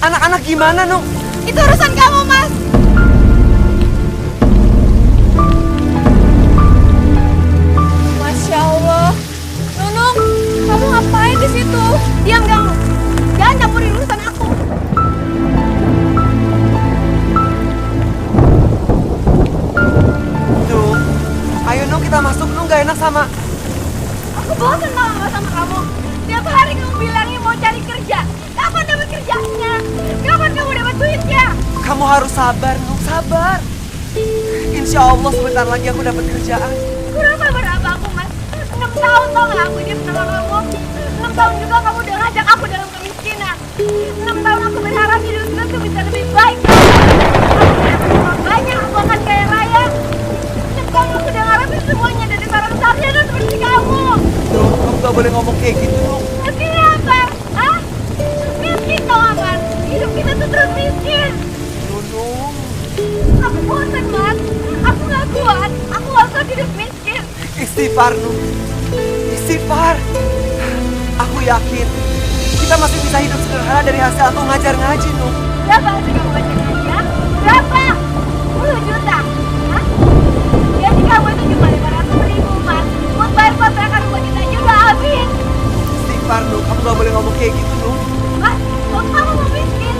Anak-anak gimana, Nung? Itu urusan kamu, Mas. Masya Allah. Nunung, kamu ngapain di situ? Diam kamu. Jangan campurin urusan aku. Nung, ayo Nung kita masuk. Nung gak enak sama... Aku bosan sama kamu. Tiap hari kamu bilangnya mau cari kerja. Kapan dapat kerjanya? Kapan kamu dapat duitnya? Kamu harus sabar, Nung, sabar. Insya Allah sebentar lagi aku dapat kerjaan. Kurang sabar apa aku, Mas? 6 tahun tau gak aku hidup sama kamu? 6 tahun juga kamu udah ngajak aku dalam kemiskinan. 6 tahun aku berharap hidup kita tuh bisa lebih baik. Aku dapat uang banyak, aku akan kaya raya. 6 tahun aku udah ngarepin semuanya dari seorang sarjana seperti kamu. Nung, kamu gak boleh ngomong kayak gitu, Nung. Miskin apa? Hah? Miskin tau apa? Hidup kita tuh terus miskin. Nung. Aku bosan, Mas. Aku gak kuat. Aku gak kuat hidup miskin. Istighfar, Nung. Istighfar. Aku yakin kita masih bisa hidup sederhana dari hasil aku ngajar ngaji, Nung. Berapa hasil kamu ngajar ngaji, ya? Berapa? 10 juta? Hah? Gaji kamu itu cuma 500.000, Mas. Buat bayar kontrakan rumah kita aja udah habis. Istighfar, Nung. Kamu gak boleh ngomong kayak gitu, Nung. Mas, kalau kamu mau miskin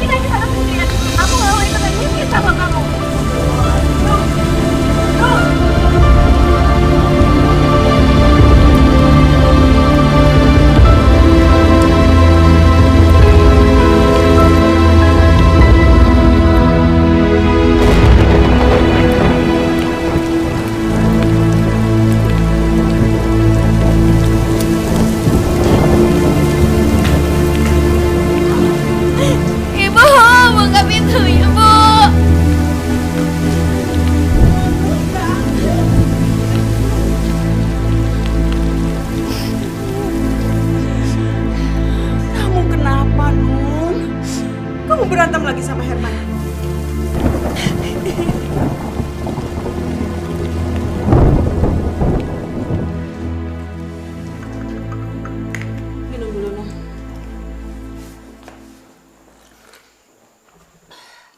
aja sana sendirian. Aku gak mau ikutan miskin sama kamu. Nuh. Ibu, buka pintunya, Bu. Kamu kenapa, Nung? Kamu berantem lagi sama Herman? Minum dulu, Nung.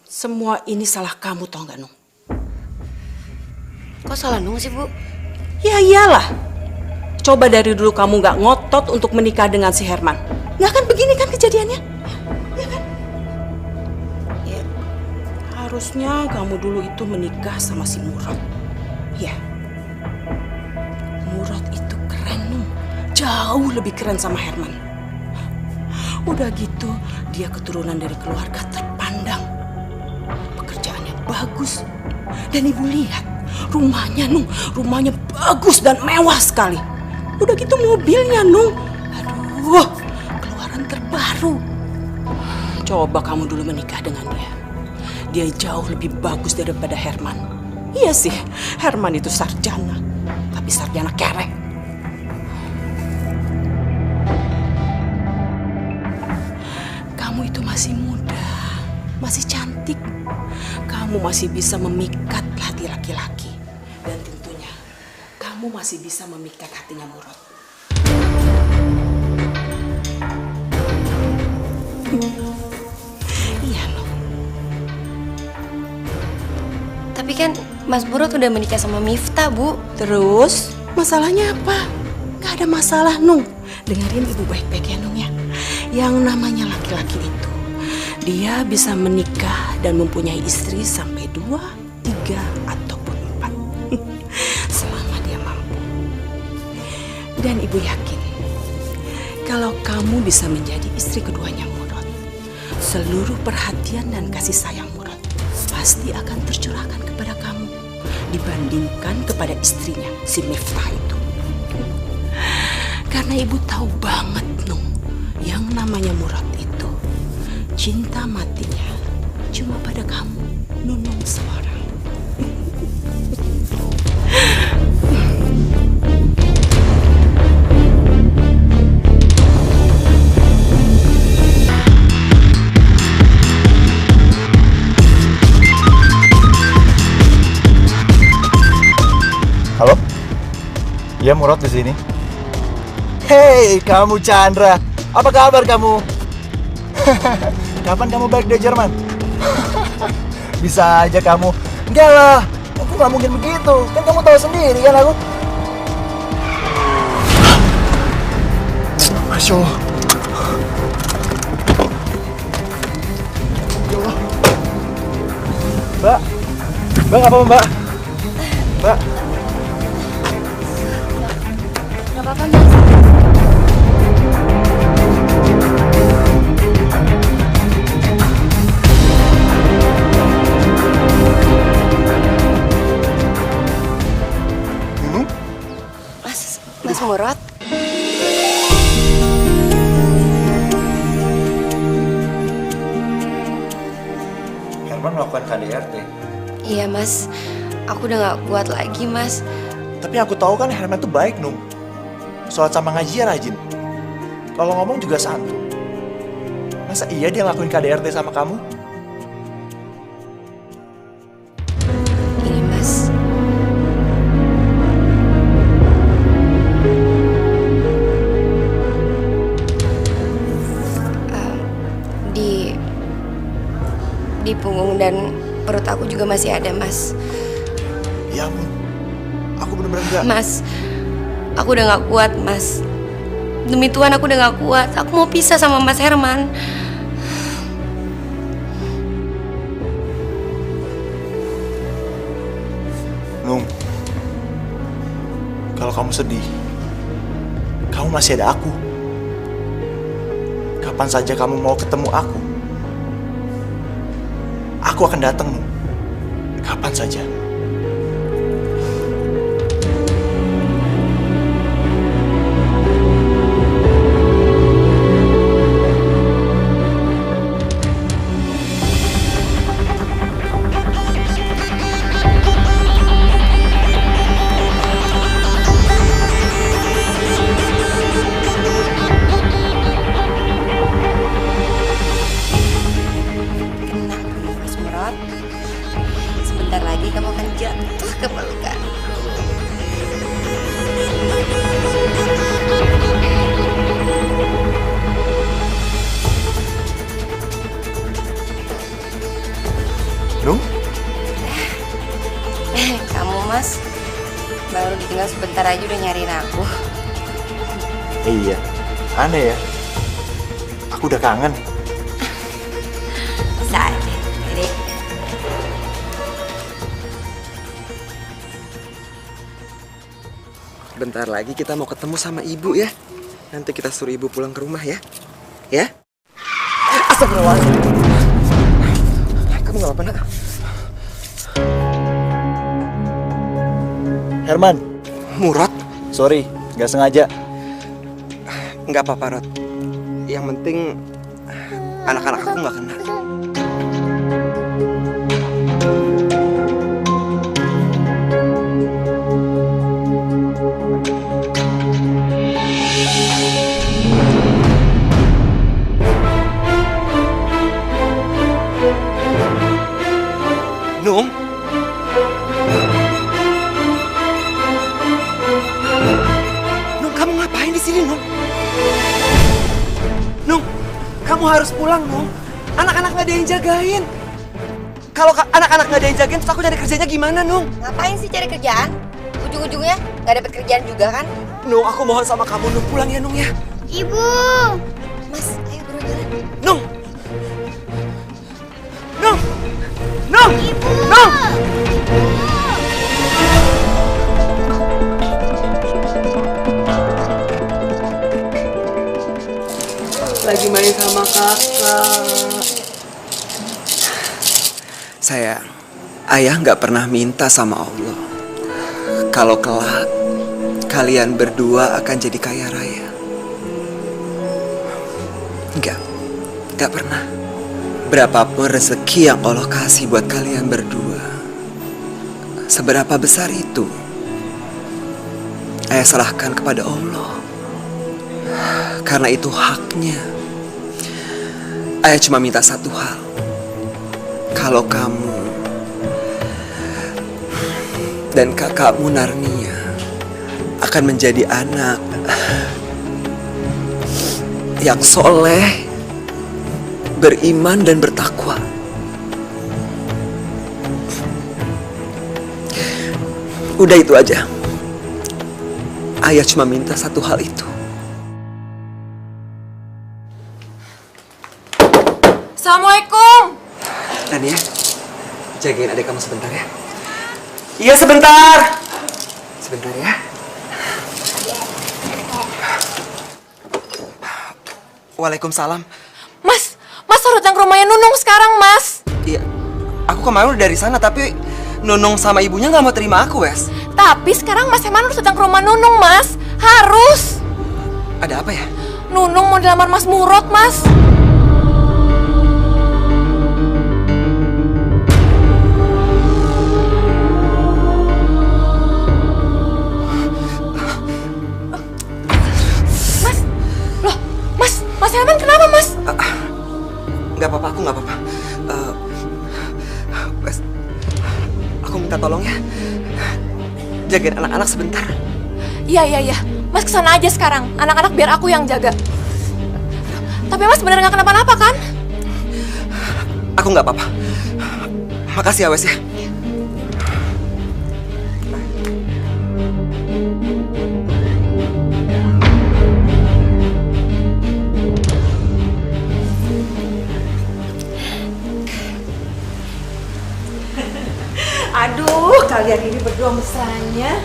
Semua ini salah kamu, tau gak, Nung? Kok salah Nung sih, Bu? Ya iyalah. Coba dari dulu kamu gak ngotot untuk menikah dengan si Herman. Gak akan begini kan kejadiannya? Ya kan? Ya, Harusnya kamu dulu itu menikah sama si Murad. Ya. Murad itu keren, Nung. Jauh lebih keren sama Herman. Udah gitu, dia keturunan dari keluarga terpandang. Pekerjaannya bagus. Dan ibu lihat, rumahnya, Nung. Rumahnya bagus dan mewah sekali. Udah gitu mobilnya, Nung. Aduh, keluaran terbaru. Coba kamu dulu menikah dengan dia. Dia jauh lebih bagus daripada Herman. Iya sih, Herman itu sarjana. Tapi sarjana kerek. Kamu itu masih muda, masih cantik. Kamu masih bisa memikat hati laki-laki. Dan tentunya, kamu masih bisa memikat hatinya Murad. Iya loh. tapi kan Mas Murad udah menikah sama Miftah, Bu. Terus, masalahnya apa? Gak ada masalah, Nung. Dengerin ibu baik-baik ya, Nung ya. Yang namanya laki-laki itu, dia bisa menikah dan mempunyai istri sampai 2, 3, ataupun 4. Selama dia mampu. Dan ibu yakin, kalau kamu bisa menjadi istri keduanya Murad, seluruh perhatian dan kasih sayang Murad pasti akan tercurahkan kepada kamu dibandingkan kepada istrinya, si Miftah itu. Karena ibu tahu banget, Nung, yang namanya Murad itu cinta matinya cuma pada kamu, Nunung seorang. Ya, Murad di sini. Hei, kamu Chandra. Apa kabar kamu? Kapan kamu balik dari Jerman? Bisa aja kamu. Enggak lah, aku nggak mungkin begitu. Kan kamu tahu sendiri kan aku. Masya Allah. Ya Allah. Mbak, Mbak apa Mbak? Mbak. Gak apa-apa, Mas. Mas Murad? Herman melakukan KDRT. Iya, Mas. Aku udah gak kuat lagi, Mas. Tapi aku tahu kan Herman tuh baik, Nung. Sholat sama ngaji ya rajin. Kalau ngomong juga santun. Masa iya dia ngelakuin KDRT sama kamu? Ini, Mas. Di punggung dan perut aku juga masih ada, Mas. Ya ampun. Aku bener-bener enggak. Mas, aku udah gak kuat, Mas. Demi Tuhan aku udah gak kuat. Aku mau pisah sama Mas Herman. Nung, kalau kamu sedih, kamu masih ada aku. Kapan saja kamu mau ketemu aku akan datang, Nung. Kapan saja. Mas Murad, sebentar lagi kamu akan jatuh ke pelukan. Nung? Kamu, Mas, baru ditinggal sebentar aja udah nyariin aku. Iya, aneh ya. Aku udah kangen. Bisa aja. Jadi, Bentar lagi kita mau ketemu sama ibu ya. Nanti kita suruh ibu pulang ke rumah ya. Ya? Astagfirullahaladzim. Kamu gak apa-apa, nak? Herman, Murad? sorry, nggak sengaja. Nggak apa-apa, Rod. Yang penting anak-anak aku nggak kena. Nung? Nung, kamu ngapain di sini, Nung? Nung, kamu harus pulang, Nung. Anak-anak nggak ada yang jagain. Kalau anak-anak nggak ada yang jagain, terus aku cari kerjanya gimana, Nung? ngapain sih cari kerjaan? Ujung-ujungnya nggak dapet kerjaan juga kan? Nung, aku mohon sama kamu, Nung, pulang ya, Nung ya. Ibu. Mas, ayo buru jalan. Nung! Nung! Nung! Nung! Lagi main sama kakak. Sayang, ayah nggak pernah minta sama Allah kalau kelak kalian berdua akan jadi kaya raya. Nggak pernah. Berapapun rezeki yang Allah kasih buat kalian berdua, seberapa besar itu, ayah serahkan kepada Allah. Karena itu haknya. Ayah cuma minta satu hal. Kalau kamu dan kakakmu Narnia akan menjadi anak yang soleh, beriman dan bertakwa. Udah itu aja. Ayah cuma minta satu hal itu. Assalamualaikum. Tania, jagain adik kamu sebentar ya. Iya sebentar. Sebentar ya. Waalaikumsalam. Mas harus datang ke rumahnya Nunung sekarang, Mas. Iya, aku kemarin udah dari sana tapi Nunung sama ibunya nggak mau terima aku, Wes. Tapi sekarang Mas Herman harus datang ke rumah Nunung, Mas. Harus. Ada apa ya? Nunung mau dilamar Mas Murad, Mas. Mas Herman kenapa, Mas? Nggak apa-apa, aku nggak apa-apa. Wes, aku minta tolong ya. Jagain anak-anak sebentar. Iya. Mas kesana aja sekarang. Anak-anak biar aku yang jaga. Tapi Mas bener nggak kenapa-napa kan? Aku nggak apa-apa. Makasih ya, Wes ya. Aduh, kalian ini berdua mesranya.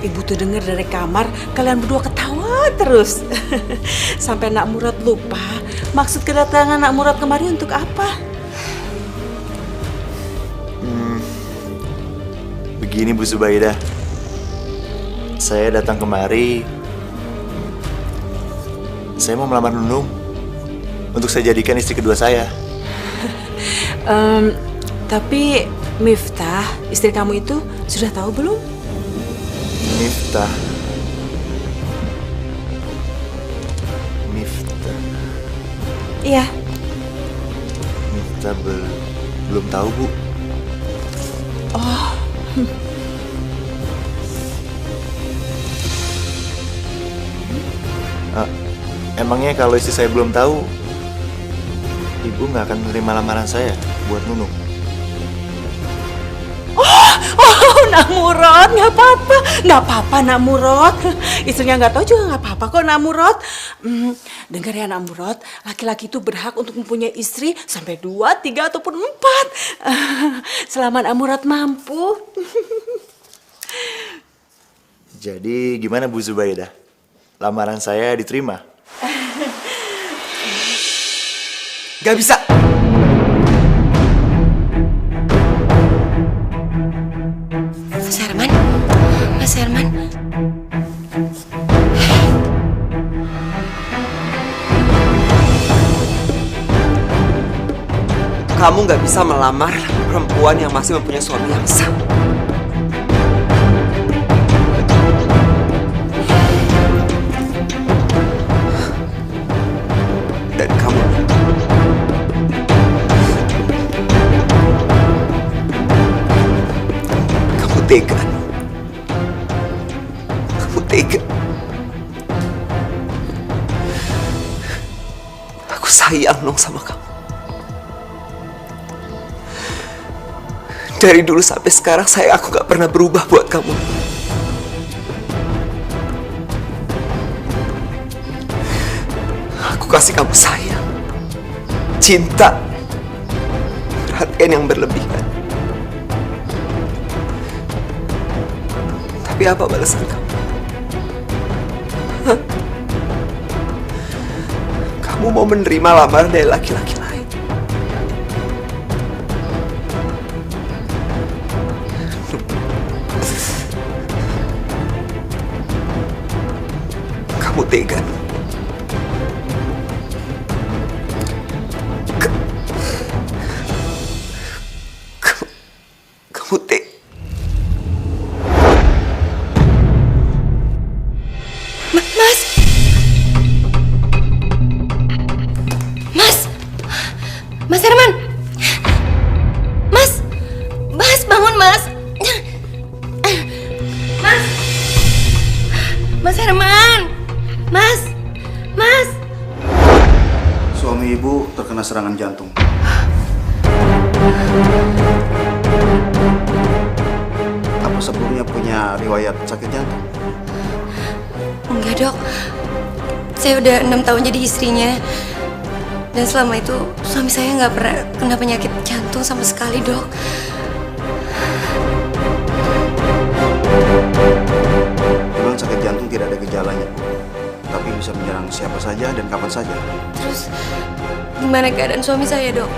Ibu tuh denger dari kamar, kalian berdua ketawa terus. Sampai Nak Murad lupa maksud kedatangan Nak Murad kemari untuk apa. Begini Bu Zubaidah, saya datang kemari, saya mau melamar Nunung untuk saya jadikan istri kedua saya. Tapi Miftah, istri kamu itu sudah tahu belum? Miftah. Iya. Miftah belum tahu, Bu. Oh. Emangnya kalau istri saya belum tahu, Ibu nggak akan menerima lamaran saya buat Nunung? Oh, Nak Murad, nggak apa-apa Nak Murad. Istrinya nggak tahu juga nggak apa-apa kok Nak Murad. Dengar ya Nak Murad, laki-laki itu berhak untuk mempunyai istri sampai 2, 3 ataupun 4. Selama Nak Murad mampu. Jadi gimana Bu Zubaidah? Lamaran saya diterima? Gak bisa. Mas Herman. Kamu gak bisa melamar perempuan yang masih mempunyai suami yang sah. Dan kamu tega. Kamu tega. Aku sayang dong sama kamu. Dari dulu sampai sekarang aku gak pernah berubah buat kamu. Aku kasih kamu sayang, cinta, perhatian yang berlebihan. Tapi apa balasan kamu? Hah? Kamu mau menerima lamaran dari laki-laki lain? Kamu tega. Kamu tega. Mas Herman. Mas bangun, Mas. Mas Herman! Mas! Mas! Suami ibu terkena serangan jantung. Apa sebelumnya punya riwayat sakit jantung? Enggak, Dok. Saya udah 6 tahun jadi istrinya. Dan selama itu suami saya nggak pernah kena penyakit jantung sama sekali, Dok. Memang sakit jantung tidak ada gejalanya, Bu. Tapi bisa menyerang siapa saja dan kapan saja. Terus gimana keadaan suami saya, Dok?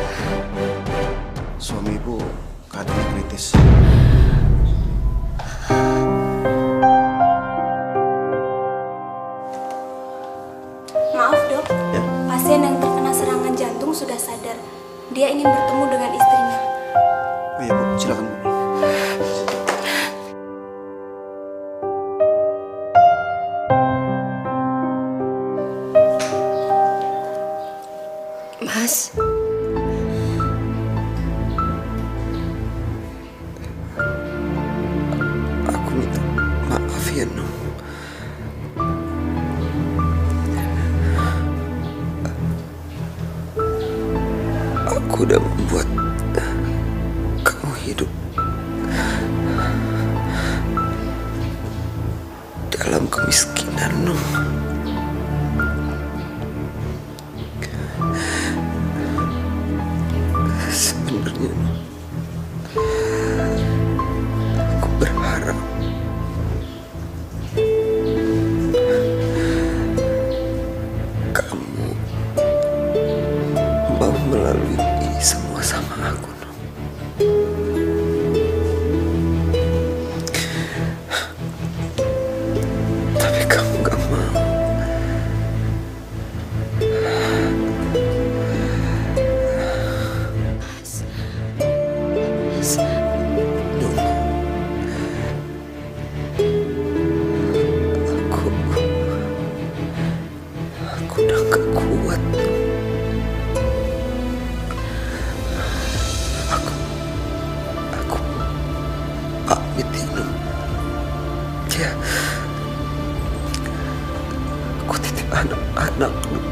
Suami ibu keadaannya kritis. Maaf dok, Ya. pasien yang terkena serangan jantung sudah sadar. Dia ingin bertemu dengan istrinya. Oh iya, Bu, silakan, Bu. Mas, Aku minta maaf ya, Nung. Aku udah membuat kamu hidup dalam kemiskinan, Nung. Sebenarnya, Nung, aku berharap kamu mau melalui ini semua sama aku, Nung. Tapi kamu gak mau. Nung, aku udah gak kuat. Aku pamit ya, Nung. Ya, aku titip anak-anak, Nung.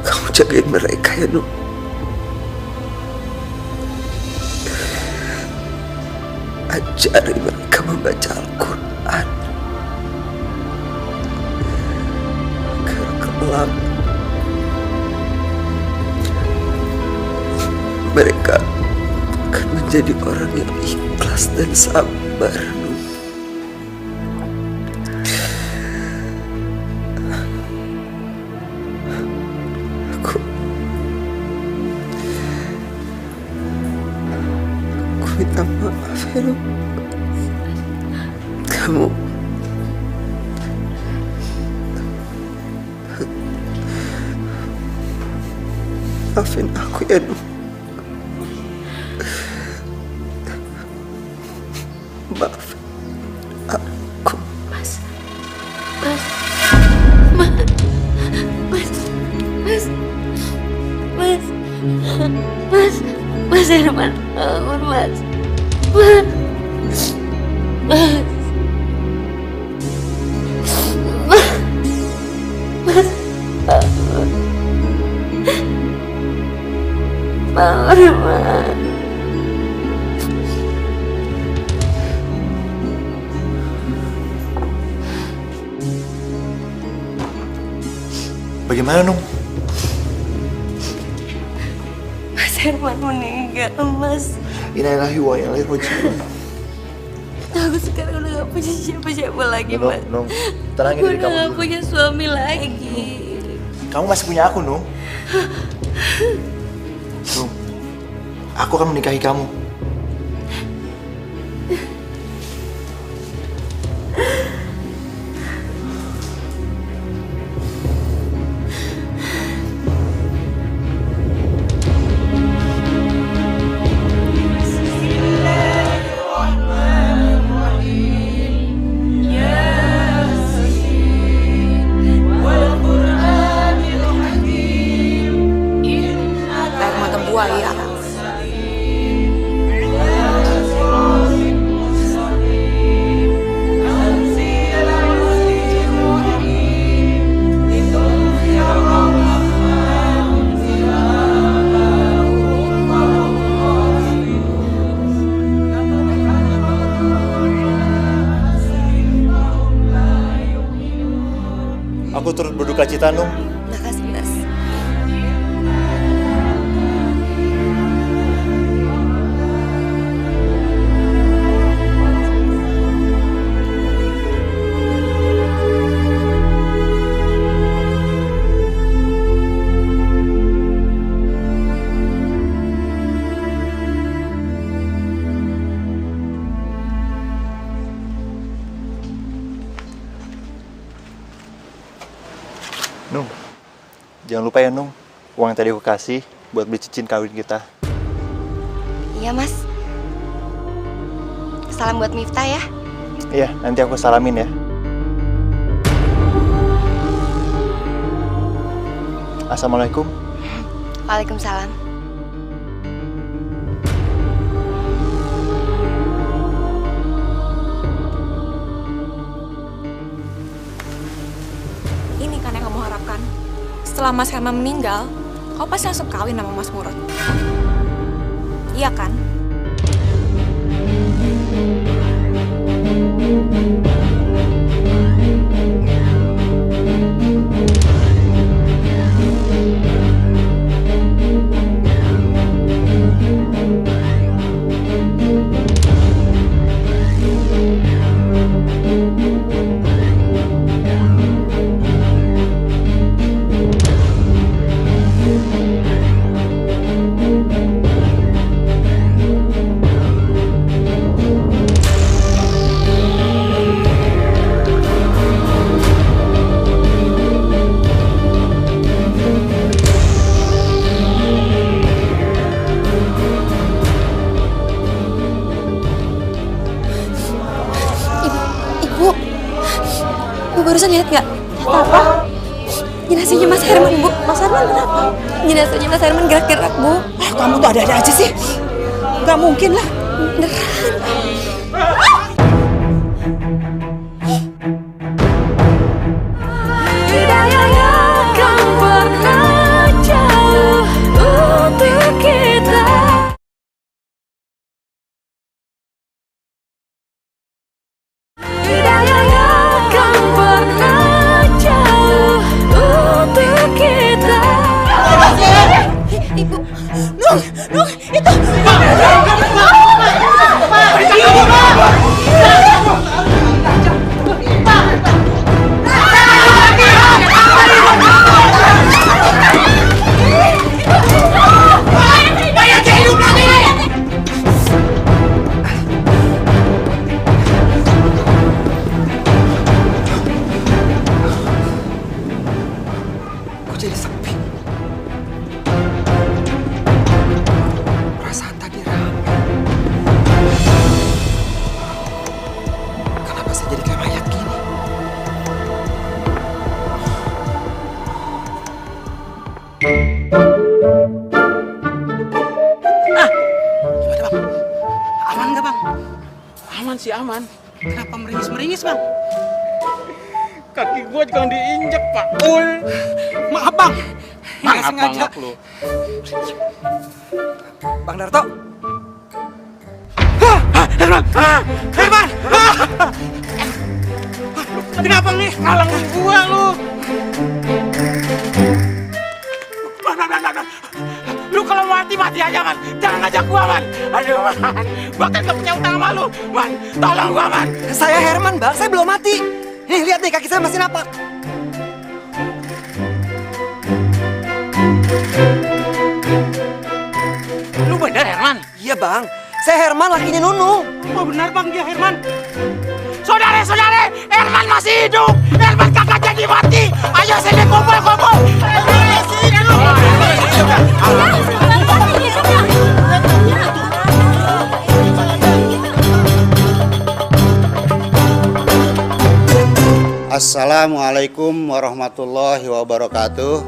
Kamu jagain mereka ya, Nung. Ajari mereka membaca Al-Quran agar kelak mereka akan menjadi orang yang ikhlas dan sabar, Nung. Aku minta maaf ya, Nung. Kamu maafin aku ya, Nung. Maafin aku. Mas, Mas, Mas, Mas, Mas, Mas, Mas Herman, bangun Mas, Mas, Mas, bangun Mas. Bagaimana, Nung? Mas Herman meninggal, Mas. Innalillahi wa inna ilaihi raji'un. Aku sekarang udah gak punya siapa-siapa lagi, Nung, Mas. Nung, tenangin Aku diri udah kamu gak dulu. punya suami lagi. Kamu masih punya aku, Nung. Nung, aku akan menikahi kamu. Air mata buaya. berduka cita, Nung. Makasih, Mas. Nung, jangan lupa ya, Nung. Uang yang tadi aku kasih buat beli cincin kawin kita. Iya, Mas. Salam buat Miftah ya. Iya, nanti aku salamin ya. Assalamualaikum. Waalaikumsalam. Ini kan yang kamu harapkan. Setelah Mas Herman meninggal, kau pasti langsung kawin sama Mas Murad. Iya kan? Bu barusan lihat nggak? Apa? Jenazahnya Mas Herman, Bu. Mas Herman kenapa? Jenazahnya Mas Herman gerak-gerak, Bu. Ah, kamu tuh ada-ada aja sih. Gak mungkin lah. Beneran. Jadi sepi. Perasaan tadi ramai. Kenapa saya jadi kayak mayat gini? Gimana bang? Aman gak bang? Aman sih aman. Kenapa meringis-meringis bang? Kaki gua jangan diinjek, Pak Ul. Maaf bang. Nggak Apa sengaja. ngap lu? Bang Darto, Herman! Herman! Kenapa nih? Ngalangin gua lu. Lu kalau mati aja, Man. Jangan ngajak gua, Man. Aduh, Man. Gua kan gak punya utang sama lu. Man, tolong gua, Man. saya Herman bang, saya belum mati. Nih lihat nih, kaki saya masih napak. Lu bener, Herman? Iya bang, saya Herman lakinya Nunung. Oh benar bang, dia Herman. Saudara-saudara, Herman masih hidup. Herman kakak jadi mati. Ayo sini kumpul-kumpul. Herman masih hidup. Assalamualaikum warahmatullahi wabarakatuh.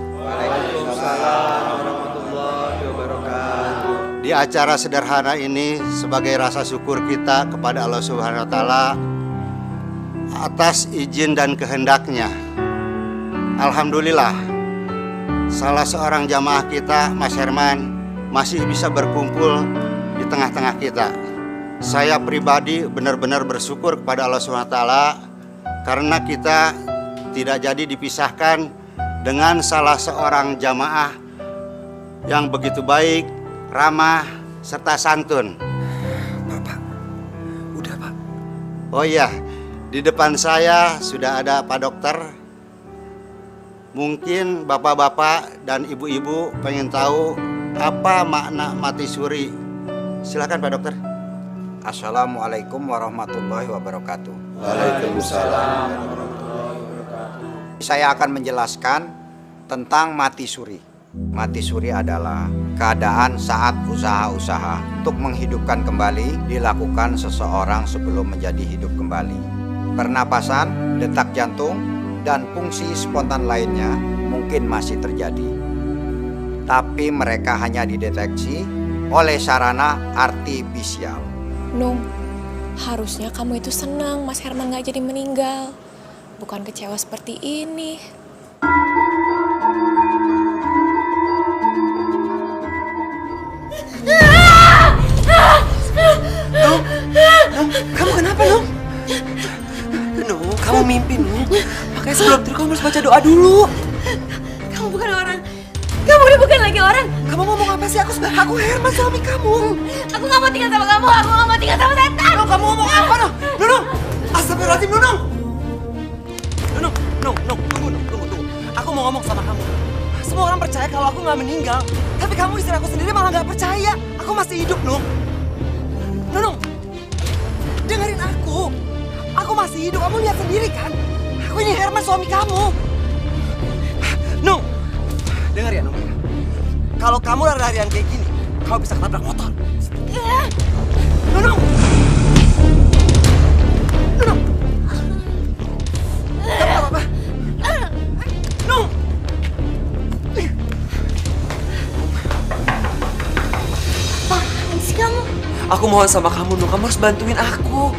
Di acara sederhana ini sebagai rasa syukur kita kepada Allah Subhanahu wa taala atas izin dan kehendaknya. Alhamdulillah, salah seorang jamaah kita, Mas Herman, masih bisa berkumpul di tengah-tengah kita. Saya pribadi benar-benar bersyukur kepada Allah Subhanahu wa taala karena kita tidak jadi dipisahkan dengan salah seorang jamaah yang begitu baik, ramah, serta santun. Pak, udah Pak. Oh iya, di depan saya sudah ada Pak Dokter. Mungkin bapak-bapak dan ibu-ibu pengen tahu apa makna mati suri. Silakan Pak Dokter. Assalamualaikum warahmatullahi wabarakatuh. Waalaikumsalam. Saya akan menjelaskan tentang mati suri. Mati suri adalah keadaan saat usaha-usaha untuk menghidupkan kembali dilakukan seseorang sebelum menjadi hidup kembali. Pernapasan, detak jantung, dan fungsi spontan lainnya mungkin masih terjadi. Tapi mereka hanya dideteksi oleh sarana artifisial. Nung, harusnya kamu itu senang Mas Herman gak jadi meninggal. Bukan kecewa seperti ini. Nung, kamu kenapa Nung? Nung, kamu mimpi Nung. Makanya sebelum tidur kamu harus baca doa dulu. Kamu bukan orang. Kamu udah bukan lagi orang. Kamu ngomong apa sih? Aku Herman, suami kamu. Aku gak mau tinggal sama kamu. Aku gak mau tinggal sama setan. Nung, kamu ngomong apa Nung? Nung, astagfirullahaladzim Nung. Nung, tunggu. Aku mau ngomong sama kamu. Semua orang percaya kalau aku nggak meninggal. Tapi kamu istri aku sendiri malah nggak percaya. Aku masih hidup, Nung. Nung, dengerin aku. Aku masih hidup, kamu lihat sendiri kan? Aku ini Herman, suami kamu. Nung, denger ya Nung. Kalau kamu lari-larian kayak gini, kamu bisa ketabrak motor. Nung. Kamu apa? Nung. Apaan sih kamu? Aku mohon sama kamu, Nung. Kamu harus bantuin aku.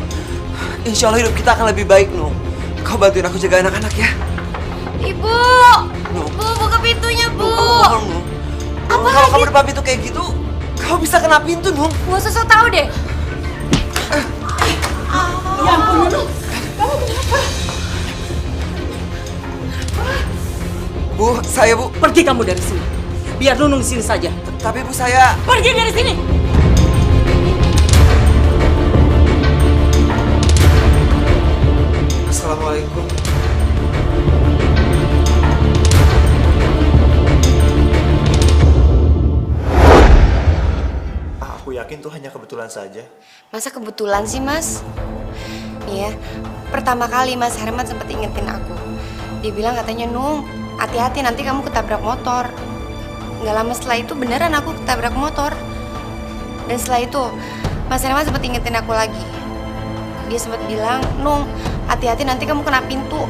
Insya Allah hidup kita akan lebih baik, Nung. Kau bantuin aku jaga anak-anak ya. Ibu! Nung. Bu, buka pintunya, Bu! Nung, aku mohon, Nung. Apa Kalau lagi? kamu depan pintu kayak gitu, kau bisa kena pintu, Nung. Gak usah sok tau deh. Ya ampun, Nung. Kamu kenapa? Bu, saya Bu. Pergi kamu dari sini. Biar Nunung di sini saja. Tapi Bu, saya... Pergi dari sini. Assalamualaikum. Aku yakin tuh hanya kebetulan saja. Masa kebetulan sih, Mas? Nih ya, pertama kali Mas Herman sempat ingetin aku. Dia bilang katanya, Nung, hati-hati nanti kamu ketabrak motor. Nggak lama setelah itu beneran aku ketabrak motor. Dan setelah itu, Mas Herman sempat ingetin aku lagi. Dia sempat bilang, Nung, hati-hati nanti kamu kena pintu.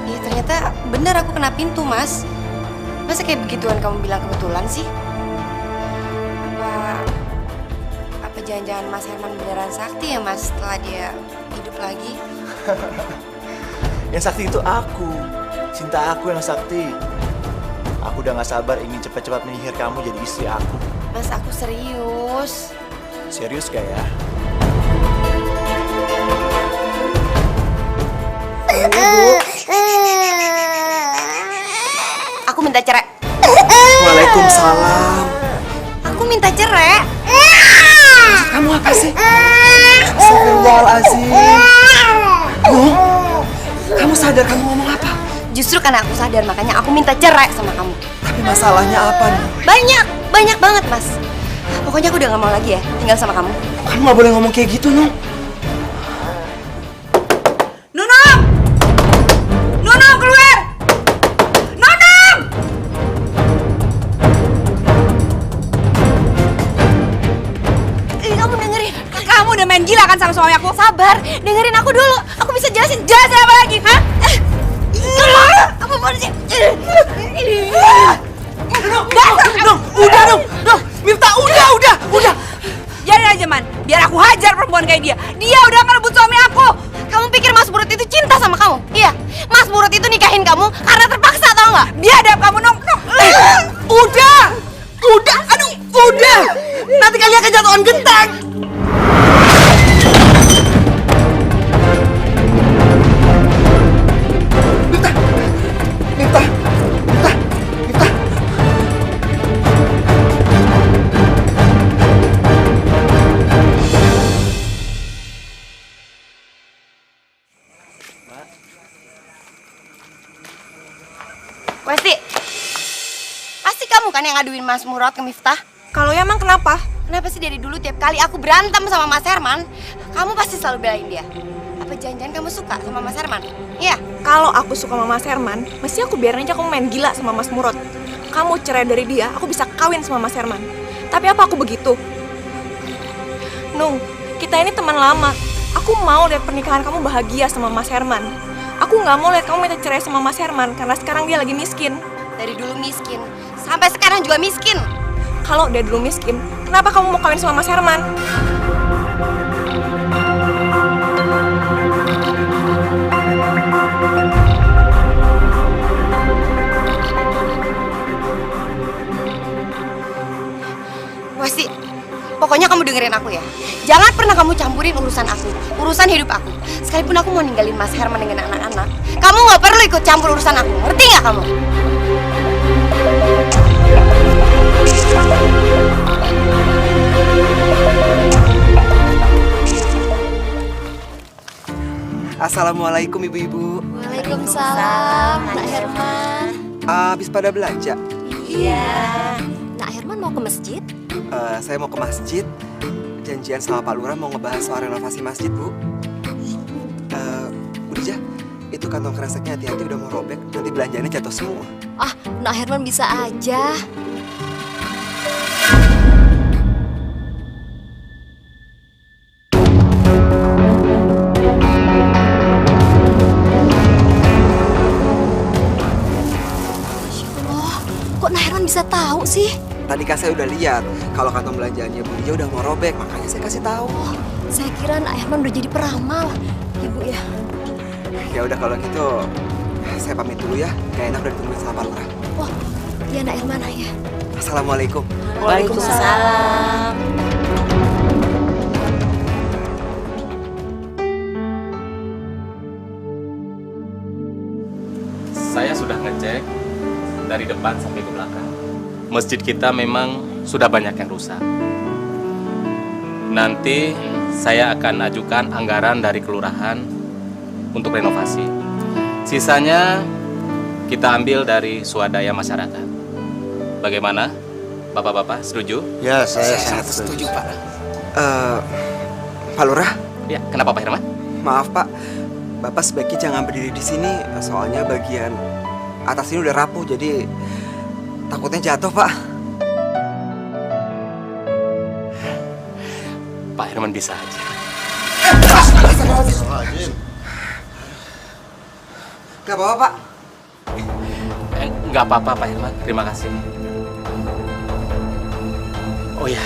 Ya ternyata bener aku kena pintu, Mas. Masa kayak begituan kamu bilang kebetulan sih? Apa jangan-jangan Mas Herman beneran sakti ya, Mas, setelah dia hidup lagi? Yang sakti itu aku. Cinta aku yang sakti. Aku udah gak sabar ingin cepat-cepat menyihir kamu jadi istri aku. Mas, aku serius. Serius gak ya? Aku minta cerai. Waalaikumsalam. Aku minta cerai. Maksud kamu apa sih? Astagfirullahaladzim. Nung, kamu sadar kamu ngomong apa? Justru karena aku sadar, makanya aku minta cerai sama kamu. Tapi masalahnya apa nih? Banyak banget, Mas. Pokoknya aku udah gak mau lagi ya tinggal sama kamu. Kamu gak boleh ngomong kayak gitu, Nung. Nunung! Nunung, keluar! Nunung! Kamu dengerin. Kamu udah main gila kan sama suami aku? Sabar, dengerin aku dulu. Aku bisa jelasin. Jelasin apa lagi, hah? Apa mau sih? Nung, udah, Nung. Mifta, udah. Biarin aja, Man. Biar aku hajar perempuan kayak dia. Dia udah ngerebut suami aku. Kamu pikir Mas Murut itu cinta sama kamu? Iya. Mas Murut itu nikahin kamu karena terpaksa, tau nggak? Biadab kamu, Nung. Udah. Aduh, udah. Nanti kalian kejatuhan genteng. Mifta. Pasti kamu kan yang ngaduin Mas Murad ke Miftah? Kalau ya emang kenapa? Kenapa sih dari dulu tiap kali aku berantem sama Mas Herman, kamu pasti selalu belain dia? Apa jangan-jangan kamu suka sama Mas Herman? Iya? Kalau aku suka sama Mas Herman, mesti aku biarin aja kamu main gila sama Mas Murad. Kamu cerai dari dia, aku bisa kawin sama Mas Herman. Tapi apa aku begitu? Nung, kita ini teman lama. Aku mau lihat pernikahan kamu bahagia sama Mas Herman. Aku nggak mau lihat kamu minta cerai sama Mas Herman karena sekarang dia lagi miskin. Dari dulu miskin, sampai sekarang juga miskin. Kalau dia dulu miskin, kenapa kamu mau kawin sama Mas Herman? Wasti, pokoknya kamu dengerin aku ya. Jangan pernah kamu campurin urusan aku, urusan hidup aku. Sekalipun aku mau ninggalin Mas Herman dengan anak-anak, kamu nggak perlu ikut campur urusan aku. Ngerti nggak kamu? Assalamualaikum ibu-ibu. Waalaikumsalam, Nak Herman. Habis pada belanja? Iya. Nak Herman mau ke masjid? Saya mau ke masjid. Janjian sama Pak Lurah mau ngebahas soal renovasi masjid, Bu. Bu Dija, itu kantong kreseknya hati-hati udah mau robek. Nanti belanjanya jatuh semua. Ah, Nak Herman bisa aja. Kok Nak Herman bisa tahu sih? Tadi kan saya udah lihat kalau kantong belanjaannya Bu Dija udah mau robek, makanya saya kasih tahu. Oh, saya kira Nak Herman udah jadi peramal. Ibu ya. Ya udah kalau gitu, saya pamit dulu ya. Gak enak udah ditungguin sama Pak Lurah. Oh, iya Nak Herman ya. Assalamualaikum. Waalaikumsalam. Saya sudah ngecek dari depan sampai ke belakang. Masjid kita memang sudah banyak yang rusak. Nanti saya akan ajukan anggaran dari kelurahan untuk renovasi. Sisanya kita ambil dari swadaya masyarakat. Bagaimana? Bapak-bapak setuju? Ya, saya sangat setuju, Pak. Pak Lurah? Ya, kenapa Pak Herman? Maaf, Pak. Bapak sebaiknya jangan berdiri di sini, soalnya bagian atas ini udah rapuh, jadi takutnya jatuh, Pak. Pak Herman bisa aja. Gak apa-apa, Pak. Nggak apa-apa, Pak Herman. Terima kasih. Oh ya,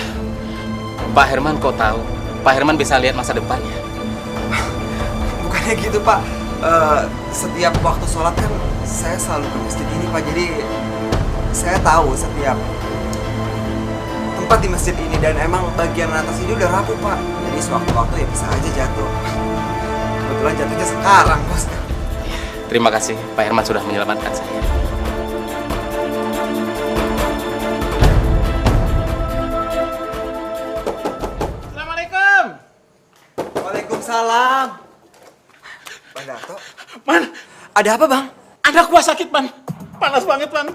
Pak Herman kok tahu? Pak Herman bisa lihat masa depannya. Bukannya gitu, Pak. Setiap waktu sholat kan saya selalu ke masjid ini, Pak. Jadi saya tahu setiap tempat di masjid ini, dan emang bagian atas ini udah rapuh, Pak. Jadi sewaktu-waktu ya bisa aja jatuh. Kebetulan jatuhnya sekarang, Bos. Terima kasih, Pak Herman sudah menyelamatkan saya. Assalamualaikum. Waalaikumsalam. Bang Darto. Man, ada apa, Bang? anak gua sakit, Man. Panas banget, Man.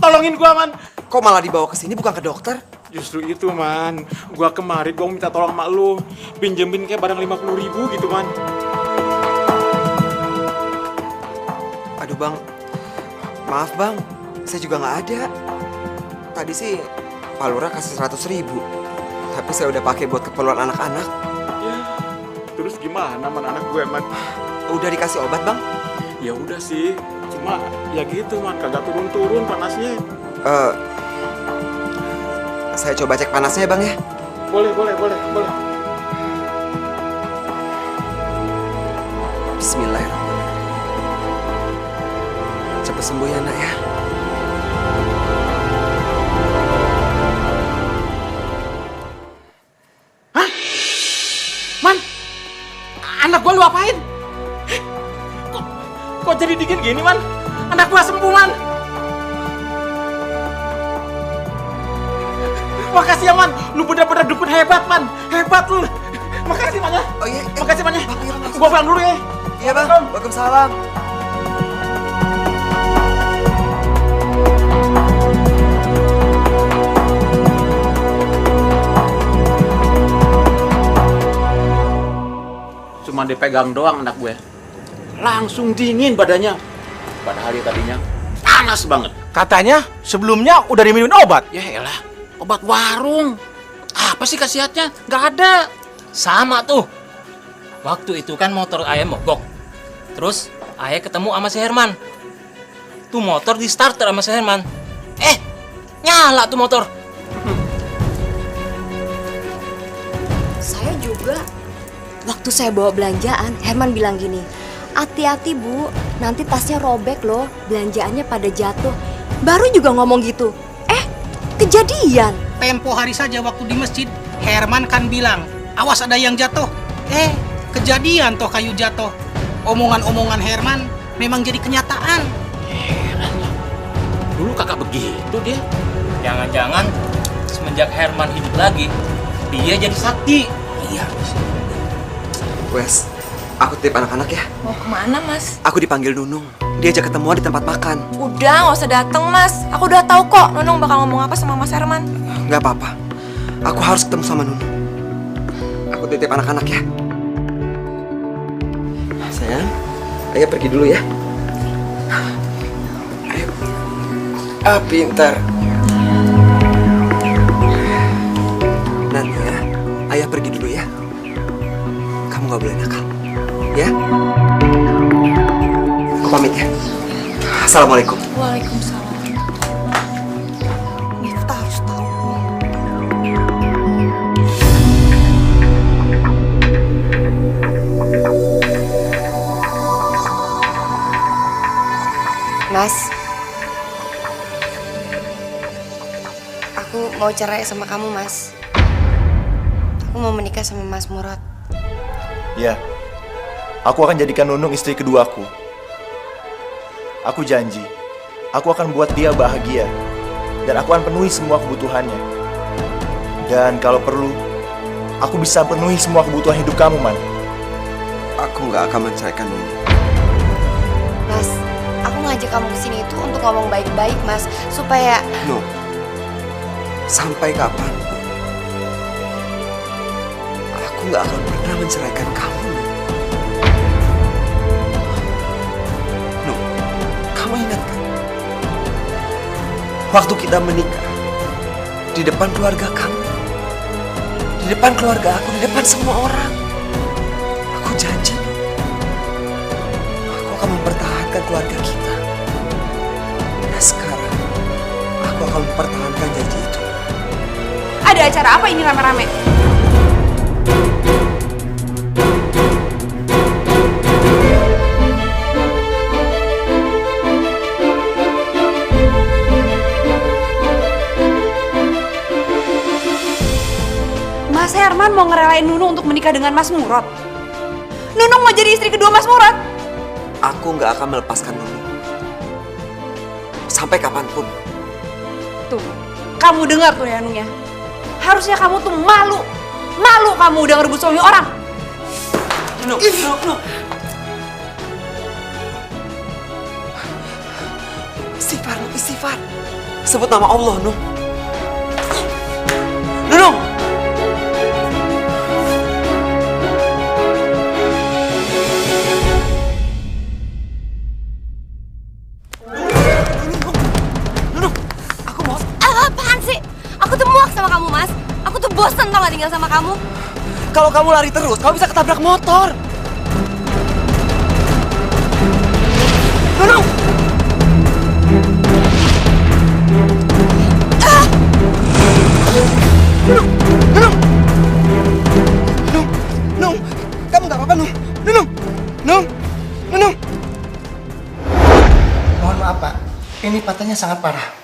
Tolongin gua, Man. Kok malah dibawa ke sini bukan ke dokter? Justru itu, Man. Gua kemarin gua minta tolong sama lu. Pinjemin kayak barang 50.000 gitu, Man. Aduh, Bang. Maaf, Bang. Saya juga nggak ada. Tadi sih Pak Lurah kasih 100.000. Tapi saya udah pakai buat keperluan anak-anak. Ya, terus gimana, Man, anak gue, Man? Udah dikasih obat, Bang? Ya udah sih. Cuma ya gitu, Man. Kagak turun-turun panasnya. Saya coba cek panasnya ya, Bang ya? Boleh. Bismillahirrahmanirrahim. Cepat sembuh ya, Nak ya. Hah? Man, anak gua lu apain? Kok jadi dingin gini, Man? Anak gua sembuh, Man. Makasih ya, Man. Lu bener-bener dukun hebat, Man. Hebat lu. Makasih, Man ya. Oh iya. Makasih, Man ya. Gua pulang dulu ya. Iya, Bang. Waalaikumsalam. cuma dipegang doang anak gue, langsung dingin badannya. Padahal dia tadinya panas banget. Katanya sebelumnya udah diminum obat. Ya elah, obat warung. Apa sih khasiatnya? Nggak ada. Sama tuh. Waktu itu kan motor ayah mogok. Terus ayah ketemu sama si Herman. Tuh motor di starter sama si Herman. Nyala tuh motor. Saya juga. Waktu saya bawa belanjaan, Herman bilang gini, hati-hati Bu, nanti tasnya robek loh, belanjaannya pada jatuh. Baru juga ngomong gitu. Kejadian. Tempo hari saja waktu di masjid, Herman kan bilang, awas ada yang jatuh. Kejadian toh kayu jatuh. Omongan-omongan Herman memang jadi kenyataan. Heran. Dulu kakak begitu dia. Jangan-jangan semenjak Herman hidup lagi, dia jadi sakti. Iya. Wes, aku titip anak-anak ya. Mau kemana, Mas? Aku dipanggil Nunung. Diajak ketemuan di tempat makan. Udah, nggak usah dateng, Mas. Aku udah tahu kok Nunung bakal ngomong apa sama Mas Herman. Nggak apa-apa. Aku harus ketemu sama Nunung. Aku titip anak-anak ya. Sayang, ayo pergi dulu ya. Ayo. Pintar. Nanti ya, ayah pergi dulu ya. Kamu nggak boleh nakal, ya? Aku pamit ya. Assalamualaikum. Waalaikumsalam. Kita harus tahu. Mas, aku mau cerai sama kamu, Mas. Aku mau menikah sama Mas Murad. Ya, aku akan jadikan Nunung istri keduaku. Aku janji, aku akan buat dia bahagia. Dan aku akan penuhi semua kebutuhannya. Dan kalau perlu, aku bisa penuhi semua kebutuhan hidup kamu, Man. Aku nggak akan menceraikan Nunung. Mas, aku ngajak kamu kesini itu untuk ngomong baik-baik, Mas. Supaya... No, sampai kapan? Aku nggak akan pernah menceraikan kamu. No, kamu ingat kan? Waktu kita menikah, di depan keluarga kamu, di depan keluarga aku, di depan semua orang, aku janji, aku akan mempertahankan keluarga kita. Nah sekarang, aku akan mempertahankan janji itu. Ada acara apa ini rame-rame? Mas Herman mau ngerelain Nunung untuk menikah dengan Mas Murad. Nunung mau jadi istri kedua Mas Murad. Aku nggak akan melepaskan Nunung. Sampai kapanpun. Tuh, kamu dengar tuh ya Nung ya. Harusnya kamu tuh malu. Malu kamu udah ngerebut suami orang. Nunung. Istighfar, Nung, istighfar. Sebut nama Allah, Nung. Nunung! Apaan sih? Aku tuh muak sama kamu, Mas. Aku tuh bosan tau gak tinggal sama kamu. Kalau kamu lari terus, kamu bisa ketabrak motor. Nunung! Nung, kamu nggak apa-apa, Nung. Nung. Mohon maaf, Pak. Ini patahnya sangat parah.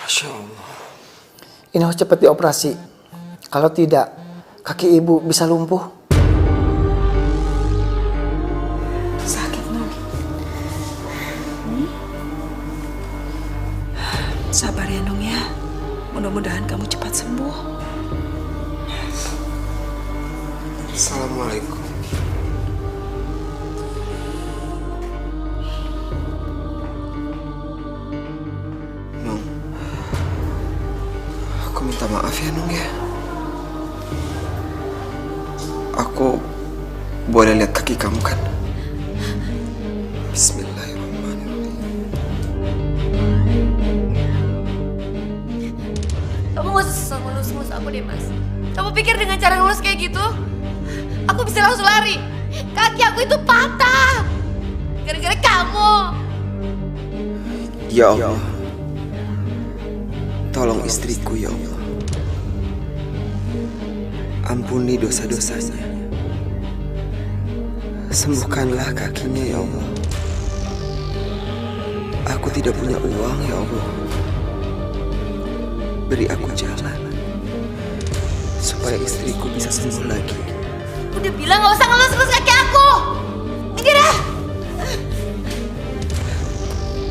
Masya Allah. Ini harus cepat dioperasi. Kalau tidak, kaki ibu bisa lumpuh. Sakit, Nung. Sabar ya, Nung ya. Mudah-mudahan kamu cepat sembuh. Assalamualaikum. Nung, aku minta maaf ya, Nung ya. Aku boleh lihat kaki kamu kan? Bismillahirrahmanirrahim. Kamu gak usah ngelus-ngelus aku deh, Mas. Kamu pikir dengan cara ngelus kayak gitu, aku bisa langsung lari? Kaki aku itu patah gara-gara kamu. Ya Allah, tolong istriku ya Allah. Ampuni dosa-dosanya. Sembuhkanlah kakinya ya Allah. Aku tidak punya uang ya Allah. Beri aku jalan supaya istriku bisa sembuh lagi. Udah bilang gak usah ngelus-ngelus kaki aku. Minggir dah.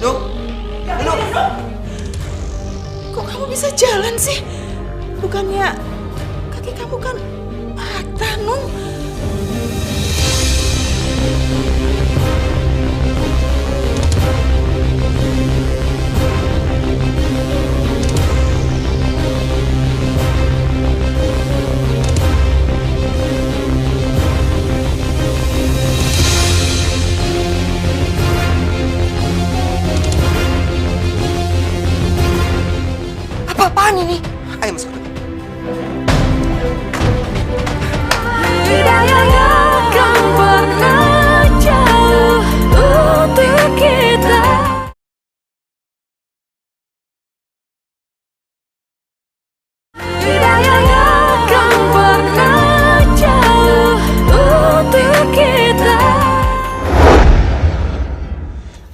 Nuk, Nuk. Kok kamu bisa jalan sih? Bukannya kaki kamu kan patah, Nung? Apa-apaan ini? Ayo masuk.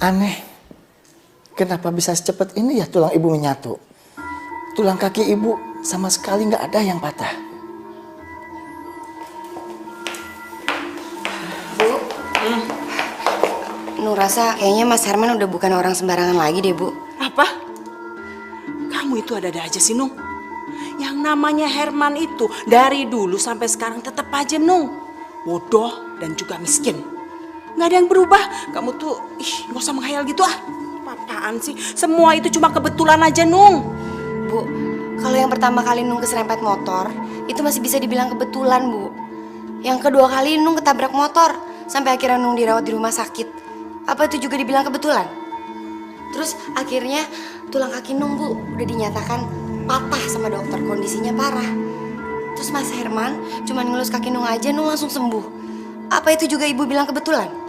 Aneh, kenapa bisa secepat ini ya tulang ibu menyatu? Tulang kaki ibu sama sekali nggak ada yang patah. Bu, Nur rasa kayaknya Mas Herman udah bukan orang sembarangan lagi deh, Bu. Apa? Kamu itu ada-ada aja sih, Nung. Yang namanya Herman itu dari dulu sampai sekarang tetap aja, Nung, bodoh dan juga miskin. Nggak ada yang berubah. Kamu tuh, nggak usah menghayal gitu ah. Apaan sih? Semua itu cuma kebetulan aja, Nung. Bu, kalau yang pertama kali Nung keserempet motor, itu masih bisa dibilang kebetulan, Bu. Yang kedua kali Nung ketabrak motor, sampai akhirnya Nung dirawat di rumah sakit. Apa itu juga dibilang kebetulan? Terus akhirnya tulang kaki Nung, Bu, udah dinyatakan patah sama dokter, kondisinya parah. Terus Mas Herman cuma ngelus kaki Nung aja, Nung langsung sembuh. Apa itu juga Ibu bilang kebetulan?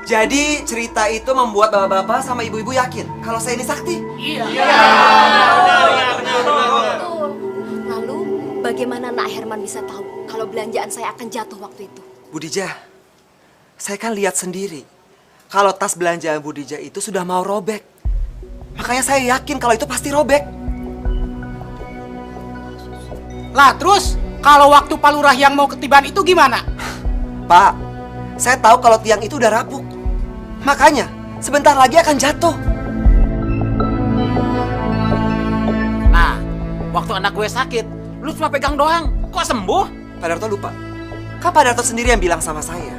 Jadi cerita itu membuat bapak-bapak sama ibu-ibu yakin kalau saya ini sakti? Iya. Lalu bagaimana Nak Herman bisa tahu kalau belanjaan saya akan jatuh waktu itu? Bu Dija, saya kan lihat sendiri kalau tas belanjaan Bu Dija itu sudah mau robek. Makanya saya yakin kalau itu pasti robek. Lah terus kalau waktu Pak Lurah yang mau ketiban itu gimana? Pak, saya tahu kalau tiang itu udah rapuh. Makanya sebentar lagi akan jatuh. Nah, waktu anak gue sakit, lu cuma pegang doang. Kok sembuh? Pak Darto lupa. Kan Pak Darto sendiri yang bilang sama saya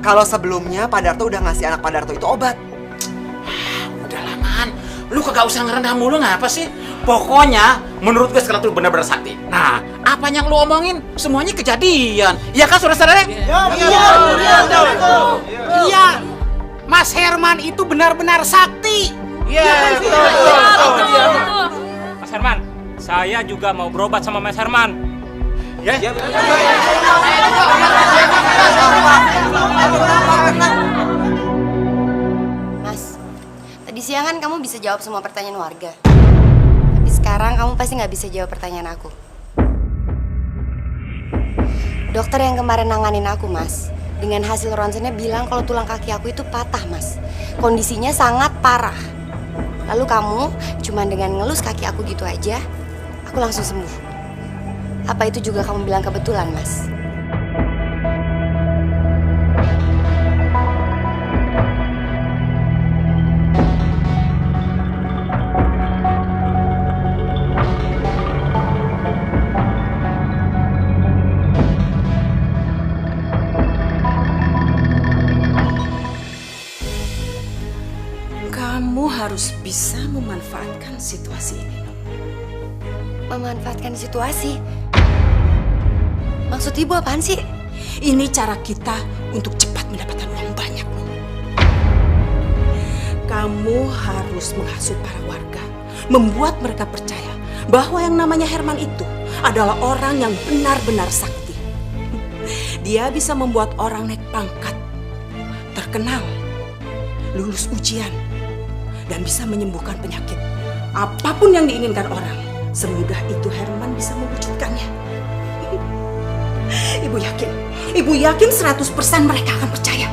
kalau sebelumnya Pak Darto udah ngasih anak Pak Darto itu obat. Udahlah, Man. Lu kagak usah ngerendah mulu ngapa sih? Pokoknya menurut gue sekarang tuh benar-benar sakti. Nah, apa yang lu omongin semuanya kejadian. Iya kan, saudara-saudara? Iya. Mas Herman itu benar-benar sakti. Iya, betul. Mas Herman, saya juga mau berobat sama Mas Herman. Ya. Mas, tadi siang kan kamu bisa jawab semua pertanyaan warga. Tapi sekarang kamu pasti nggak bisa jawab pertanyaan aku. Dokter yang kemarin nanganin aku, Mas, dengan hasil ronsennya bilang kalau tulang kaki aku itu patah, Mas. Kondisinya sangat parah. Lalu kamu cuma dengan ngelus kaki aku gitu aja, aku langsung sembuh. Apa itu juga kamu bilang kebetulan, Mas? Kamu harus bisa memanfaatkan situasi ini. Memanfaatkan situasi? Maksud ibu apaan sih? Ini cara kita untuk cepat mendapatkan uang banyak. Kamu harus menghasut para warga, membuat mereka percaya bahwa yang namanya Herman itu adalah orang yang benar-benar sakti. Dia bisa membuat orang naik pangkat, terkenal, lulus ujian, dan bisa menyembuhkan penyakit. Apapun yang diinginkan orang, semudah itu Herman bisa mewujudkannya. Ibu yakin 100% mereka akan percaya.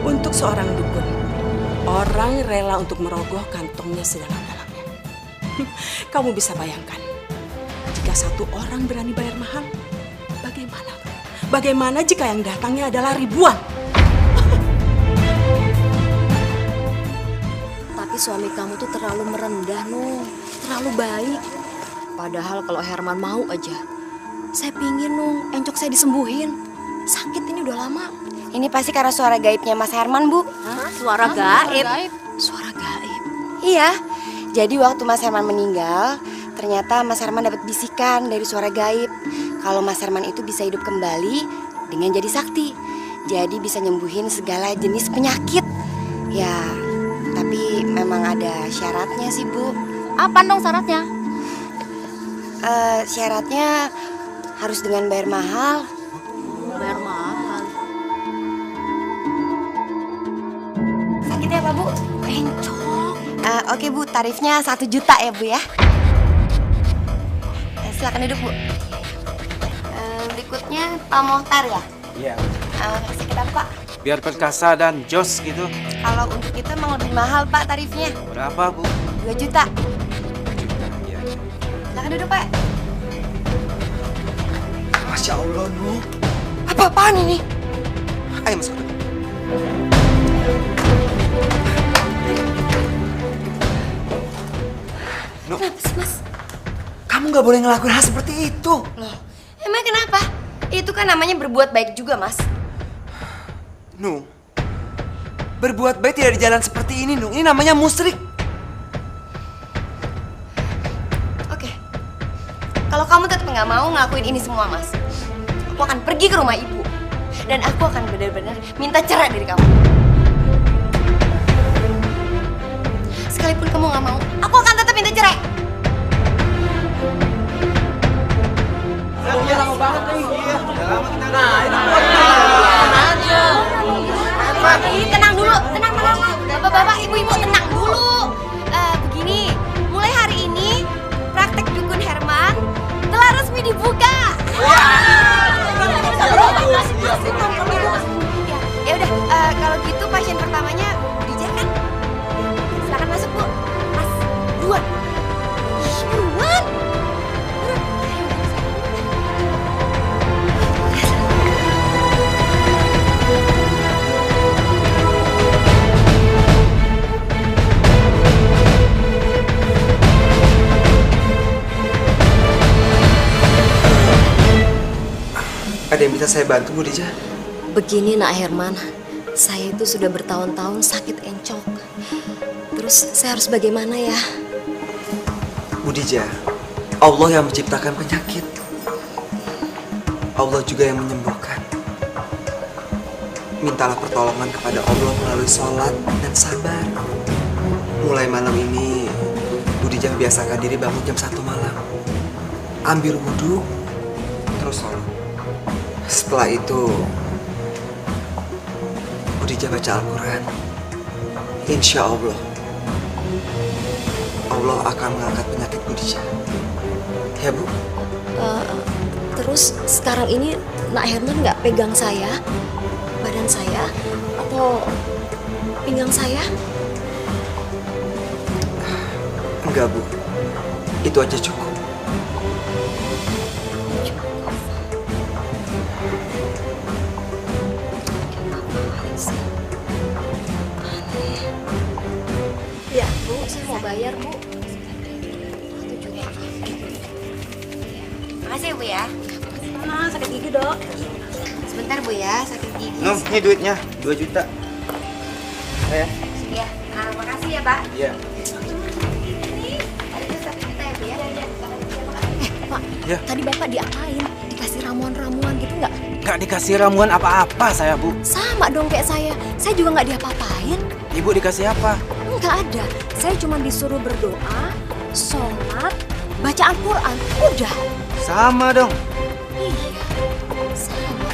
Untuk seorang dukun, orang rela untuk merogoh kantongnya sedalam-dalamnya. Kamu bisa bayangkan, jika satu orang berani bayar mahal, bagaimana? Bagaimana jika yang datangnya adalah ribuan? Tapi suami kamu tuh terlalu merendah, Nung. Terlalu baik. Padahal kalau Herman mau aja, saya pingin, Nung, encok saya disembuhin. Sakit ini udah lama. Ini pasti karena suara gaibnya Mas Herman, Bu. Hah? Suara gaib? Suara gaib? Iya. Jadi waktu Mas Herman meninggal, ternyata Mas Herman dapat bisikan dari suara gaib. Kalau Mas Herman itu bisa hidup kembali dengan jadi sakti. Jadi bisa nyembuhin segala jenis penyakit. Ya, tapi memang ada syaratnya sih, Bu. Apa dong syaratnya? Syaratnya harus dengan bayar mahal. Bayar mahal? Sakitnya apa, Bu? Encok. Oke, Bu, tarifnya 1 juta ya, Bu ya. Silakan duduk, Bu. Berikutnya Pak Mohtar ya? Iya. Sakit apa, Pak? Biar perkasa dan jos gitu. Kalau untuk itu emang lebih mahal, Pak, tarifnya. Berapa, Bu? 2 juta. 2 juta, ya. Silakan duduk, Pak. Masya Allah, Nuh. Apa-apaan ini? Ayo masuk. Nuh. Kenapa sih, Mas? Kamu nggak boleh ngelakuin hal seperti itu. Loh, emang kenapa? Itu kan namanya berbuat baik juga, Mas. Nuh, berbuat baik tidak di jalan seperti ini, Nuh. Ini namanya musyrik. Oke. Kalau kamu tetap nggak mau ngelakuin ini semua, Mas, aku akan pergi ke rumah ibu. Dan aku akan benar-benar minta cerai dari kamu. Sekalipun kamu nggak mau, aku akan tetap minta cerai. Lama banget nih. Tenang dulu, tenang. Bapak-bapak, ibu-ibu tenang dulu. Begini, mulai hari ini praktek dukun Herman telah resmi dibuka. Ya udah, kalau gitu pasien pertamanya Dija kan? Silakan masuk, Bu. Mas, buruan. Buruan. Ada yang bisa saya bantu, Bu Dija? Begini, Nak Herman. Saya itu sudah bertahun-tahun sakit encok. Terus saya harus bagaimana ya? Bu Dija, Allah yang menciptakan penyakit. Allah juga yang menyembuhkan. Mintalah pertolongan kepada Allah melalui sholat dan sabar. Mulai malam ini, Bu Dija biasakan diri bangun jam 1 malam. Ambil wudhu, terus sholat. Setelah itu, Bu Dija baca Al-Quran. Insya Allah, Allah akan mengangkat penyakit Bu Dija. Ya, Bu? Terus sekarang ini Nak Herman nggak pegang saya, badan saya, atau pinggang saya? Enggak, Bu. Itu aja cukup. Ya, Bu, saya mau bayar, Bu. Makasih ya, Bu ya. Sakit gigi, Dok. Sebentar, Bu ya, sakit gigi. Nuh, ini duitnya 2 juta. Ya. Iya. Pak. Iya. Pak, Ya. tadi Bapak diapain? Dikasih ramuan-ramuan gitu nggak? Nggak dikasih ramuan apa-apa saya, Bu. Sama dong kayak saya juga nggak diapa-apain. Ibu dikasih apa? Nggak ada, saya cuma disuruh berdoa, sholat, baca Al-Quran, udah. Sama dong. Iya, sama.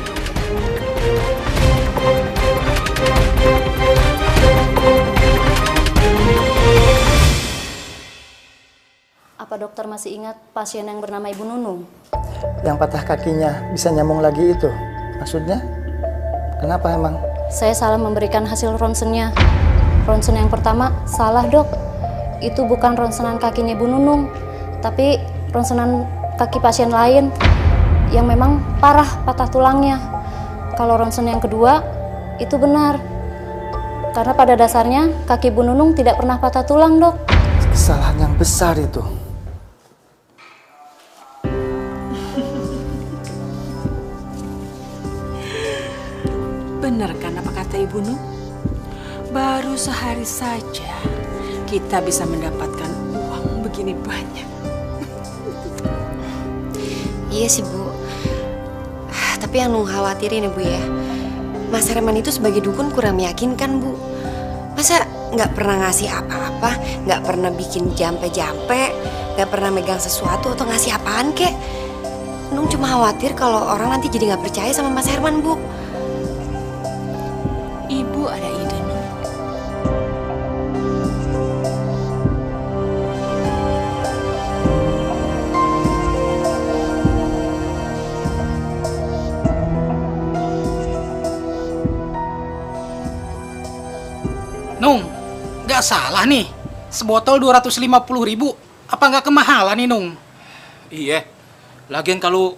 Apa dokter masih ingat pasien yang bernama Ibu Nunung? Yang patah kakinya bisa nyambung lagi itu. Maksudnya? Kenapa emang? Saya salah memberikan hasil ronsennya. Ronsen yang pertama salah, Dok. Itu bukan ronsenan kakinya Ibu Nunung, tapi ronsenan kaki pasien lain yang memang parah patah tulangnya. Kalau ronsen yang kedua itu benar. Karena pada dasarnya kaki Bu Nunung tidak pernah patah tulang, Dok. Kesalahan yang besar itu. Benar kan apa kata Ibu Nun? Baru sehari saja kita bisa mendapatkan uang begini banyak. Iya sih, Bu. Tapi yang Nung khawatirin ya, Bu ya. Mas Herman itu sebagai dukun kurang meyakinkan, Bu. Masa nggak pernah ngasih apa-apa, nggak pernah bikin jampe-jampe, nggak pernah megang sesuatu atau ngasih apaan kek. Nung cuma khawatir kalau orang nanti jadi nggak percaya sama Mas Herman, Bu. Ibu ada ide, Nun. Nung, nggak salah nih. Sebotol 250.000. Apa nggak kemahalan nih, Nung? Iya. Lagian kalau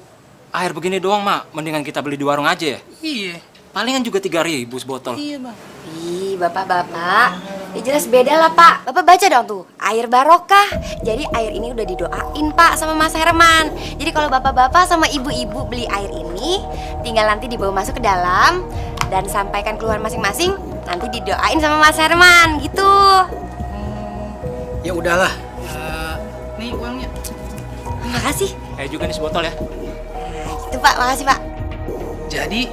air begini doang, Mak, mendingan kita beli di warung aja ya. Iya. Palingan juga 3.000 sebotol. Iya, Bang. Ih, Bapak-bapak. Ya jelas beda lah, Pak. Bapak baca dong tuh, air barokah. Jadi air ini udah didoain, Pak, sama Mas Herman. Jadi kalau bapak-bapak sama ibu-ibu beli air ini, tinggal nanti dibawa masuk ke dalam dan sampaikan keluar masing-masing, nanti didoain sama Mas Herman, gitu. Ya udahlah. Nih uangnya. Makasih. Juga nih sebotol ya. Itu, Pak, makasih, Pak. Jadi,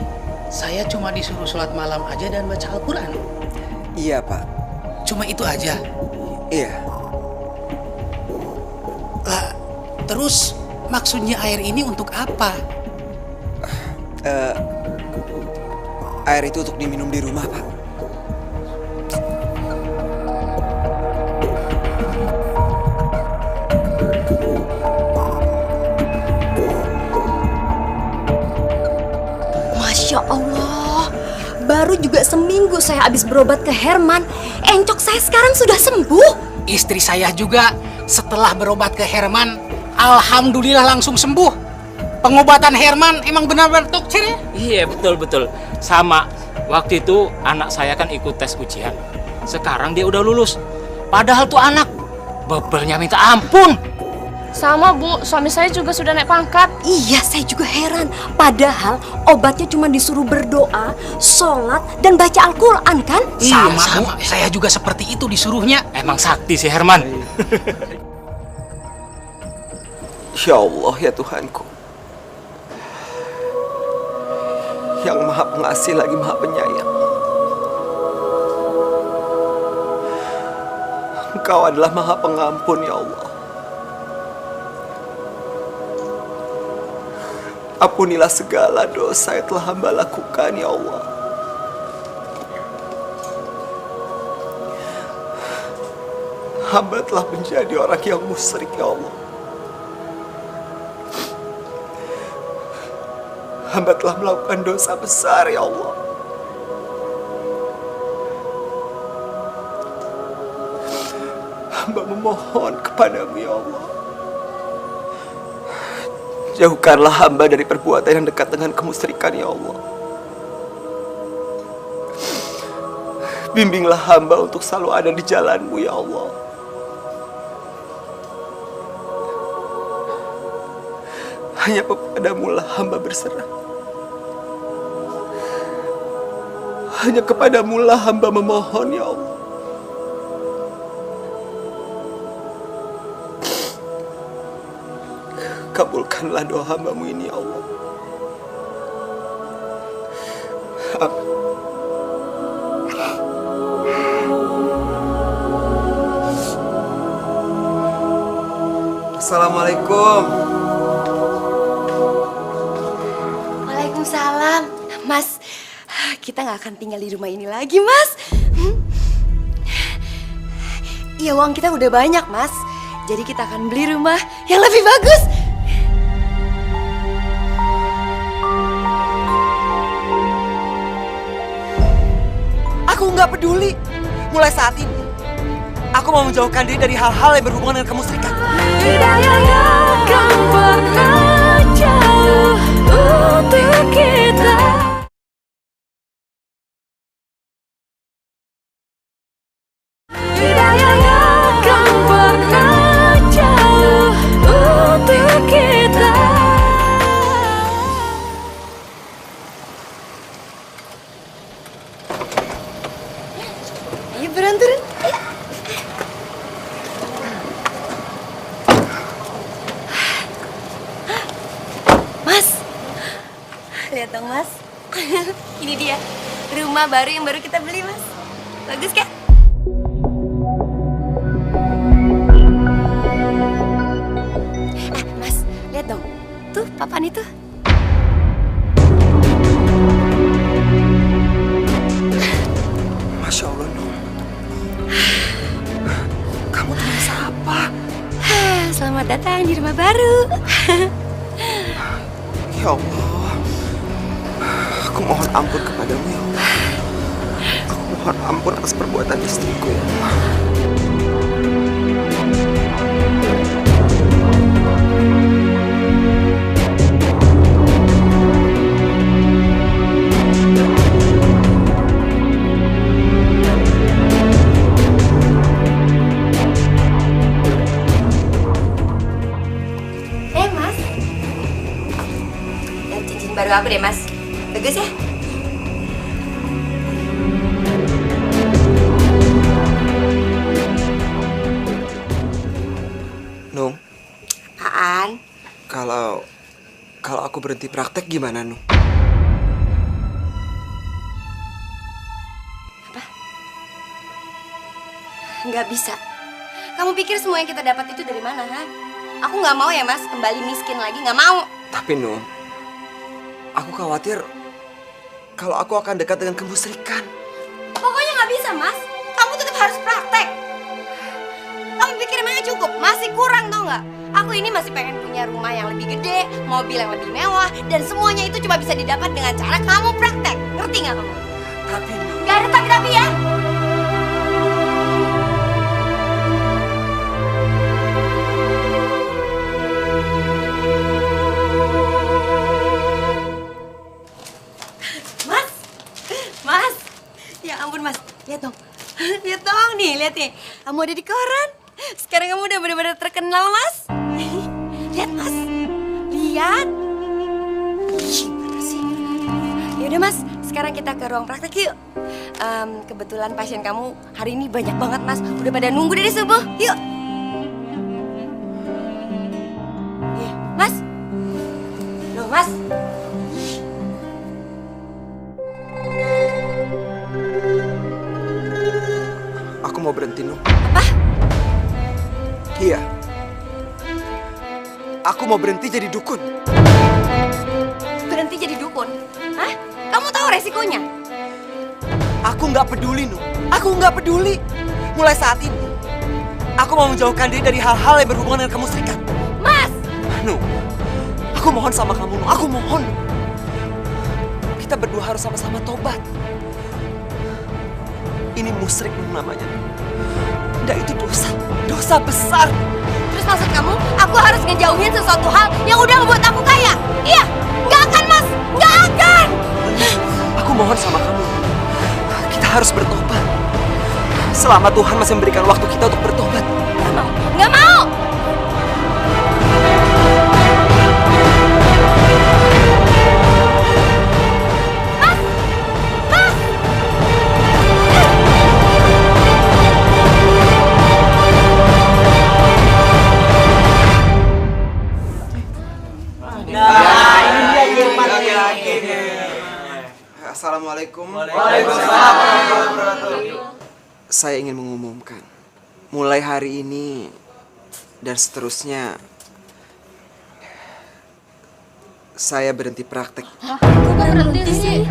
saya cuma disuruh sholat malam aja dan baca Al-Quran. Iya, Pak. Cuma itu aja? Iya. Lah, terus maksudnya air ini untuk apa? Air itu untuk diminum di rumah, Pak. Masya Allah, baru juga seminggu saya habis berobat ke Herman, encok saya sekarang sudah sembuh. Istri saya juga setelah berobat ke Herman, alhamdulillah langsung sembuh. Pengobatan Herman emang benar-benar tokcer ya? Iya, betul-betul. Sama, waktu itu anak saya kan ikut tes ujian. Sekarang dia udah lulus. Padahal tuh anak bebelnya minta ampun. Sama, Bu, suami saya juga sudah naik pangkat. Iya, saya juga heran. Padahal obatnya cuma disuruh berdoa, sholat, dan baca Al-Quran kan? Sama, Bu. Saya juga seperti itu disuruhnya. Emang sakti si Herman. Ya Allah, ya Tuhanku. Yang maha pengasih lagi maha penyayang. Engkau adalah maha pengampun, ya Allah. Ampunilah segala dosa yang telah hamba lakukan, ya Allah. Hamba telah menjadi orang yang musyrik, ya Allah. Hamba telah melakukan dosa besar, ya Allah. Hamba memohon kepadamu, ya Allah. Jauhkanlah hamba dari perbuatan yang dekat dengan kemusyrikan, ya Allah. Bimbinglah hamba untuk selalu ada di jalan-Mu, ya Allah. Hanya kepadamu lah hamba berserah. Hanya kepadamu lah hamba memohon, ya Allah. Kabulkanlah doa hamba-Mu ini, ya Allah. Assalamualaikum. Waalaikumsalam. Mas, kita nggak akan tinggal di rumah ini lagi, Mas. Iya, uang kita udah banyak, Mas. Jadi kita akan beli rumah yang lebih bagus. Aku nggak peduli. Mulai saat ini, aku mau menjauhkan diri dari hal-hal yang berhubungan dengan kemusyrikan. Tidak akan pernah jauh untuk kita. Tidak akan pernah jauh untuk kita. Ayo turun. Mas, lihat dong, Mas. Ini dia rumah baru yang baru kita beli, Mas. Bagus kan? Mas, lihat dong. Tuh, papan itu. Masya Allah, Nur. Kamu tuh bisa apa? Selamat datang di rumah baru. Ya Allah, aku mohon ampun kepadamu, ya Allah. Aku mohon ampun atas perbuatan istriku, ya Allah. Mas. Lihat cincin baru aku deh, Mas. Bagus ya? Nung, Apaan? kalau aku berhenti praktek gimana, Nung? Nggak bisa. Kamu pikir semua yang kita dapat itu dari mana, ha? Aku nggak mau ya, Mas, kembali miskin lagi. Nggak mau. Tapi, Nung, aku khawatir kalau aku akan dekat dengan kemusyrikan. Pokoknya nggak bisa, Mas. Kamu tetap harus praktek. Kamu pikir emangnya cukup? Masih kurang, tau nggak? Aku ini masih pengen punya rumah yang lebih gede, mobil yang lebih mewah, dan semuanya itu cuma bisa didapat dengan cara kamu praktek. Ngerti nggak kamu? Tapi, Nggak ada tapi ya. Mas, ya ampun, Mas, lihat dong, lihat dong nih, lihat nih, kamu ada di koran. Sekarang kamu udah benar-benar terkenal, Mas. Lihat, Mas, lihat. Gimana sih? Yaudah, Mas, sekarang kita ke ruang praktek yuk. Kebetulan pasien kamu hari ini banyak banget, Mas. Udah pada nunggu dari subuh. Yuk. Mas. Loh, Mas. Aku mau berhenti, Nung. Apa? Iya. Aku mau berhenti jadi dukun. Berhenti jadi dukun? Hah? Kamu tahu resikonya? Aku nggak peduli, Nung. Aku nggak peduli. Mulai saat ini, aku mau menjauhkan diri dari hal-hal yang berhubungan dengan kemusyrikan. Mas! Nung, aku mohon sama kamu, Nung. Aku mohon. Kita berdua harus sama-sama tobat. Ini musyrik, Nung, namanya. Dan itu dosa. Dosa besar. Terus maksud kamu, aku harus ngejauhin sesuatu hal yang udah ngebuat aku kaya? Iya! Nggak akan, Mas! Nggak akan! Aku mohon sama kamu. Kita harus bertobat. Selama Tuhan masih memberikan waktu kita untuk bertobat. Nggak mau! Nggak mau! Assalamualaikum. Waalaikumsalam warahmatullahi wabarakatuh. Saya ingin mengumumkan, mulai hari ini dan seterusnya, saya berhenti praktek. Kok berhenti sih?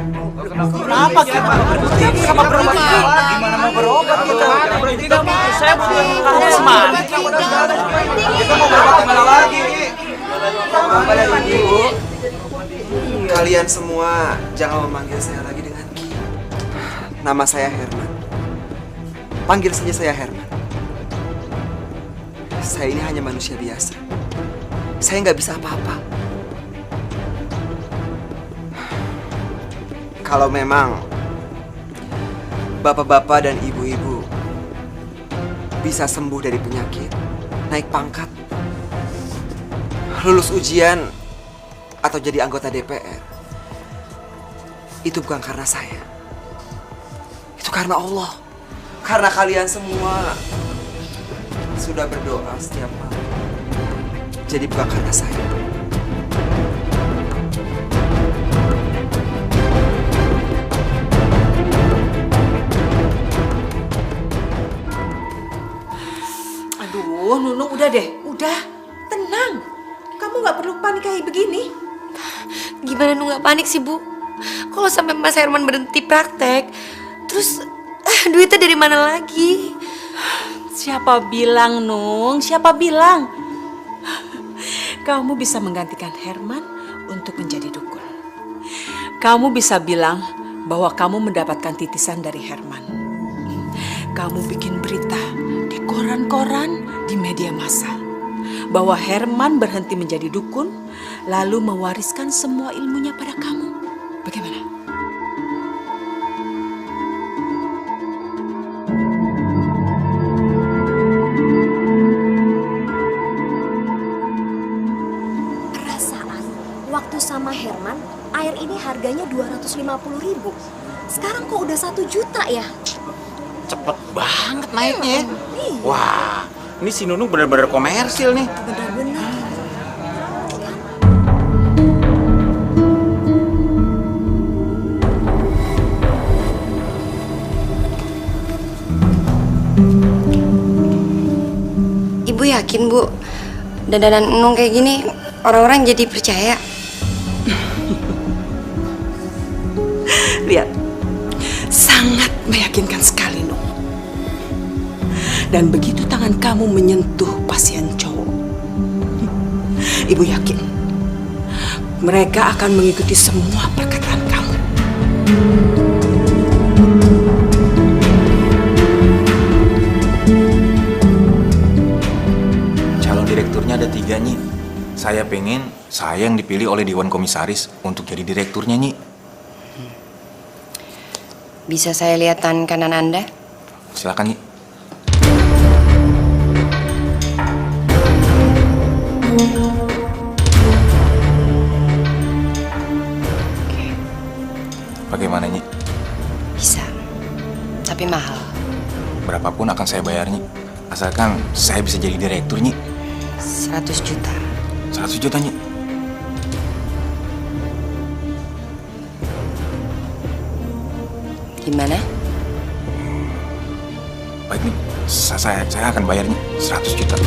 Kenapa kita berhenti? Sama berhenti? Gimana mau berobat kita? Berhenti nggak mungkin. Saya butuh kamu semangat. Kita mau berobat kemana lagi? Ibu, kalian semua jangan memanggil saya lagi dengan Ki. Nama saya Herman. Panggil saja saya Herman. Saya ini hanya manusia biasa. Saya nggak bisa apa-apa. Kalau memang bapak-bapak dan ibu-ibu bisa sembuh dari penyakit, naik pangkat, lulus ujian, atau jadi anggota DPR, itu bukan karena saya. Itu karena Allah. Karena kalian semua sudah berdoa setiap malam. Jadi bukan karena saya. Aduh, Nunung udah deh, udah. Tenang. Kamu nggak perlu panik kayak begini. Gimana Nung nggak panik sih, Bu? Kalau sampai Mas Herman berhenti praktek, terus duitnya dari mana lagi? Siapa bilang, Nung? Siapa bilang? Kamu bisa menggantikan Herman untuk menjadi dukun. Kamu bisa bilang bahwa kamu mendapatkan titisan dari Herman. Kamu bikin berita di koran-koran, di media massa, bahwa Herman berhenti menjadi dukun, lalu mewariskan semua ilmunya pada kamu. Bagaimana? Perasaan waktu sama Herman, air ini harganya 250.000. Sekarang kok udah 1 juta ya? Cepet banget naiknya. Wah, ini si Nunung bener-bener komersil nih. Benar-benar. Ibu yakin, Bu, dandanan Nung kayak gini orang-orang jadi percaya? Lihat, sangat meyakinkan sekali, Nung. Dan begitu tangan kamu menyentuh pasien cowok, Ibu yakin mereka akan mengikuti semua perkataan kamu. Calon direkturnya ada 3, Nyi. Saya pengen saya yang dipilih oleh Dewan Komisaris untuk jadi direkturnya, Nyi. Bisa saya lihat tangan kanan Anda? Silakan, Nyi. Bagaimana, Nyi? Bisa, tapi mahal. Berapapun akan saya bayar, Nyi. Asalkan saya bisa jadi direktur, Nyi. 100 juta. 100 juta, Nyi. Gimana? Baik, Nyi. Saya akan bayar, Nyi. 100 juta.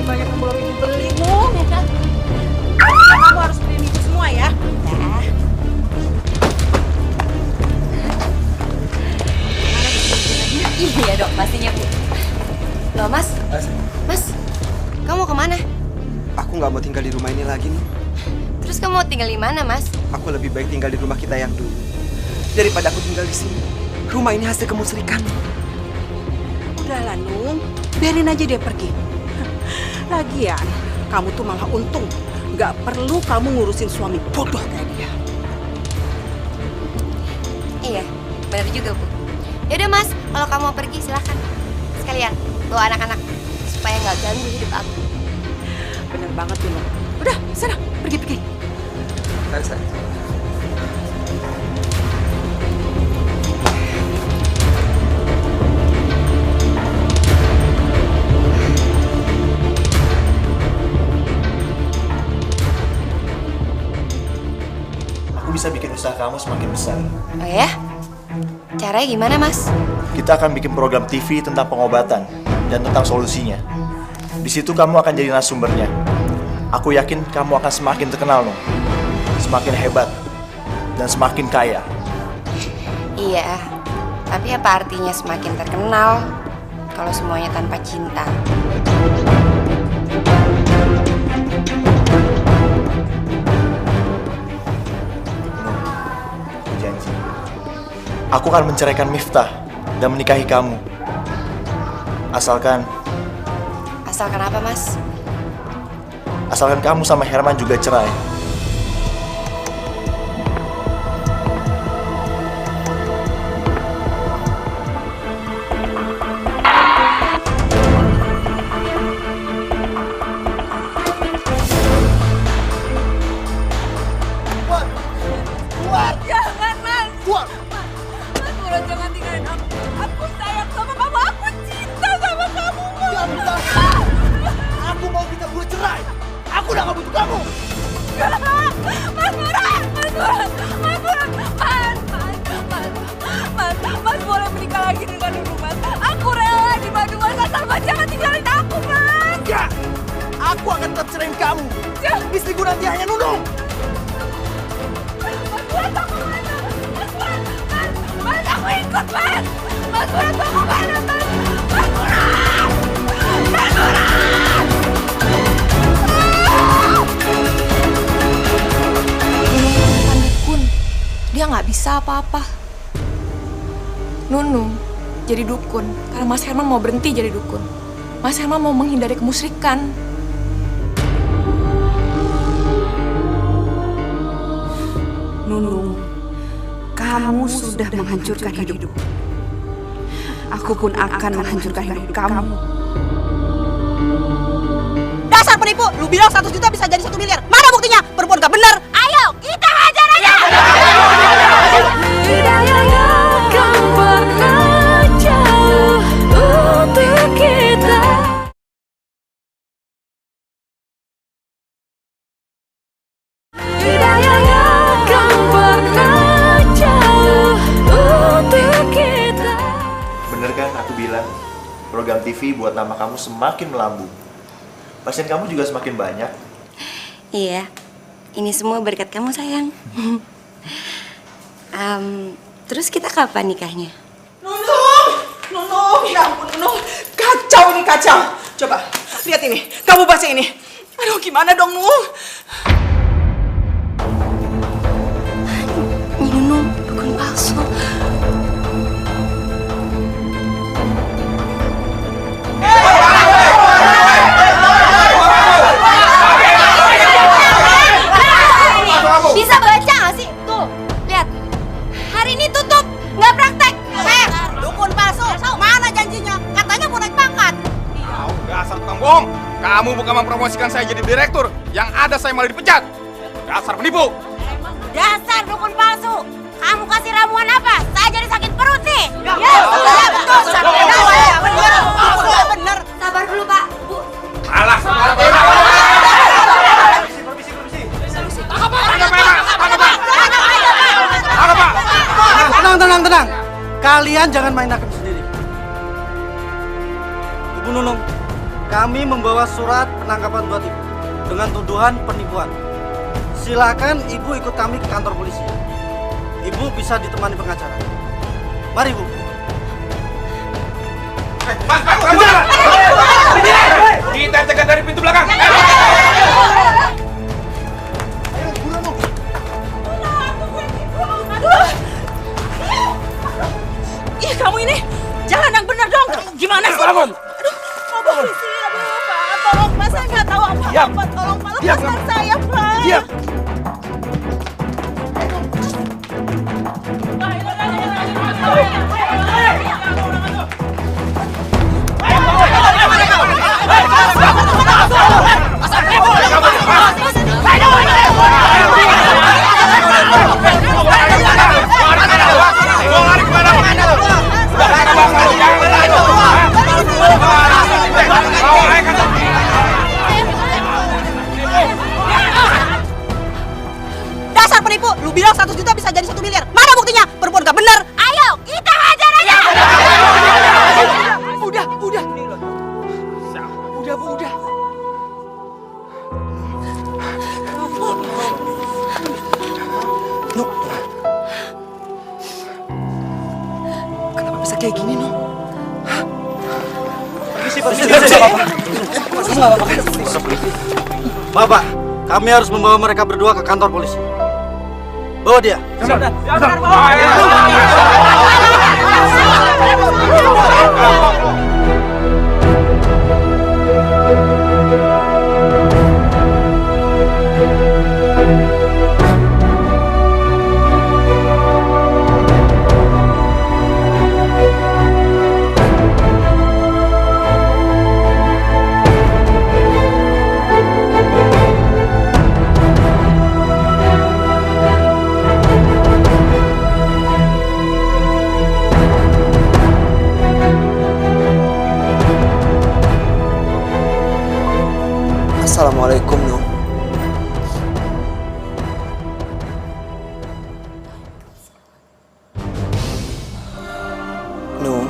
Banyak yang belum ibu beli, Nung. Kamu harus beliin ibu semua ya. Iya dok, pastinya Bu. Loh Mas, kamu mau kemana? Aku nggak mau tinggal di rumah ini lagi nih. Terus kamu mau tinggal di mana Mas? Aku lebih baik tinggal di rumah kita yang dulu daripada aku tinggal di sini. Rumah ini hasil kemusrikan. Udahlah, Nung. Biarin aja dia pergi. Lagian, kamu tuh malah untung. Nggak perlu kamu ngurusin suami bodoh kayak dia. Iya, benar juga Bu. Yaudah Mas, kalau kamu mau pergi silakan. Sekalian bawa anak-anak supaya nggak ganggu hidup aku. Bener banget tuh, Nung. Udah, sana, pergi. Saya. bisa bikin usaha kamu semakin besar. Oh ya? Caranya gimana, Mas? Kita akan bikin program TV tentang pengobatan dan tentang solusinya. Di situ kamu akan jadi narasumbernya. Aku yakin kamu akan semakin terkenal, Nung. Semakin hebat dan semakin kaya. Iya, tapi apa artinya semakin terkenal kalau semuanya tanpa cinta? Aku janji, aku akan menceraikan Miftah dan menikahi kamu. Asalkan apa, Mas? Asalkan kamu sama Herman juga cerai. Jangan, Mas. Mas Murad, jangan tinggalin aku. Aku sayang sama kamu. Aku cinta sama kamu, Mas. Aku mau kita berdua cerai. Aku udah gak butuh kamu. Mas Murad, Mas boleh menikah lagi dengan Nunung, Mas. Aku rela dibantu Mas, asal Mas jangan tinggalin aku, Mas. Enggak, aku akan tetap ceraiin kamu. Istriku nanti hanya Nunung. Mas, aku mana? Mas, aku ikut, Mas. Mas Murad, aku mana, Mas? Mas Murad! Mas Murad! Bukan dukun. Dia nggak bisa apa-apa. Nunung jadi dukun karena Mas Herman mau berhenti jadi dukun. Mas Herman mau menghindari kemusyrikan. Nunung, kamu sudah menghancurkan hidup. Aku pun akan menghancurkan hidup kamu. Dasar penipu, lu bilang 100 juta bisa jadi 1 miliar. Mana buktinya? Perempuan gak benar. Ayo, kita hajar aja. Bener kan aku bilang, program TV buat nama kamu semakin melambung. Pasien kamu juga semakin banyak. Iya, ini semua berkat kamu, sayang. Terus kita kapan nikahnya? Nunung, ya ampun Nunung. Kacau ini, kacau. Coba, lihat ini. Kamu baca ini. Aduh, gimana dong, Nung? Ini Nung, dukun palsu. Bisa baca nggak sih? Tuh, lihat. Hari ini tutup, nggak praktek. Dukun palsu. Mana janjinya? Katanya mau naik pangkat. Dasar tukang bohong. Kamu bukan mempromosikan saya jadi direktur. Yang ada saya malah dipecat. Dasar penipu. Dasar dukun palsu. Kamu kasih ramuan apa? Saya jadi sakit perut nih. Ya, betul. Bener. Sabar dulu, Pak. Bu. Alah, Tenang. Kalian jangan main hakim sendiri. Ibu Nunung, kami membawa surat penangkapan buat ibu dengan tuduhan penipuan. Silakan ibu ikut kami ke kantor polisi. Ibu bisa ditemani pengacara. Mari, Bu. Kita cegat dari pintu belakang. Ih, kamu ini jalan yang benar dong. Gimana sih? Aduh, polisi, Pak. Tolong, Pak. Saya nggak tahu apa-apa. Tolong, Pak. Lepaskan saya, Pak. Diam. penipu. Lu bilang 100 juta bisa jadi 1 miliar. Mana buktinya? Perempuan gak bener. Ayo, kita hajar aja. Udah. Udah, Bu, udah. Nuk. Kenapa bisa kayak gini, Nuk? Bapak, kami harus membawa mereka berdua ke kantor polisi. Bawa dia. Assalamualaikum, Nung. Nung,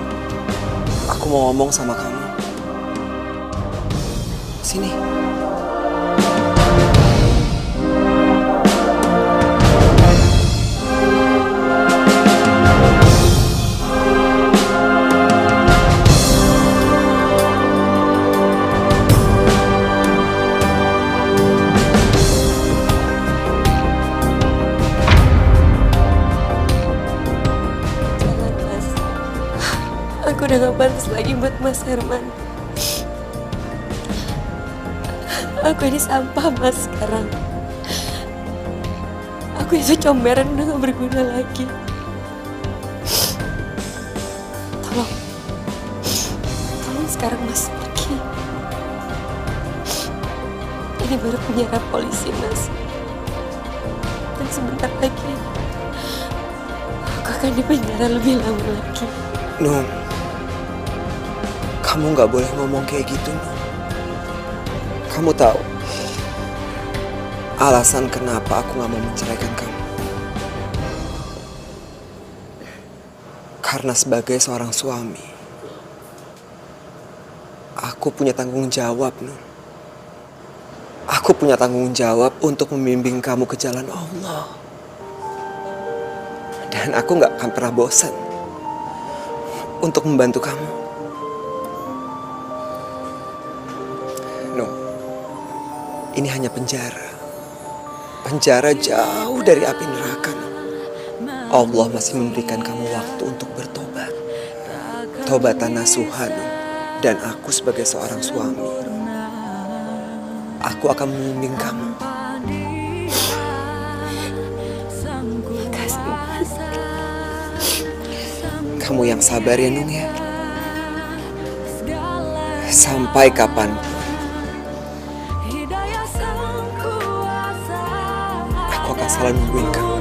aku mau ngomong sama kamu. Sini. Aku udah gak pantas lagi buat Mas Herman. Aku ini sampah, Mas, sekarang. Aku itu comberan udah gak berguna lagi. Tolong sekarang Mas pergi. Ini baru penjara polisi, Mas. Dan sebentar lagi aku akan dipenjara lebih lama lagi. Nung, kamu nggak boleh ngomong kayak gitu, Nung. Kamu tahu alasan kenapa aku nggak mau menceraikan kamu? Karena sebagai seorang suami, aku punya tanggung jawab, Nung. Aku punya tanggung jawab untuk membimbing kamu ke jalan Allah. Dan aku nggak akan pernah bosan untuk membantu kamu. No, ini hanya penjara. Penjara jauh dari api neraka. No. Allah masih memberikan kamu waktu untuk bertobat. Tobatan nasuha, no. Dan aku sebagai seorang suami, aku akan membimbing kamu. Kamu yang sabar ya, Nung ya. Sampai kapanpun aku akan selalu nungguin kamu.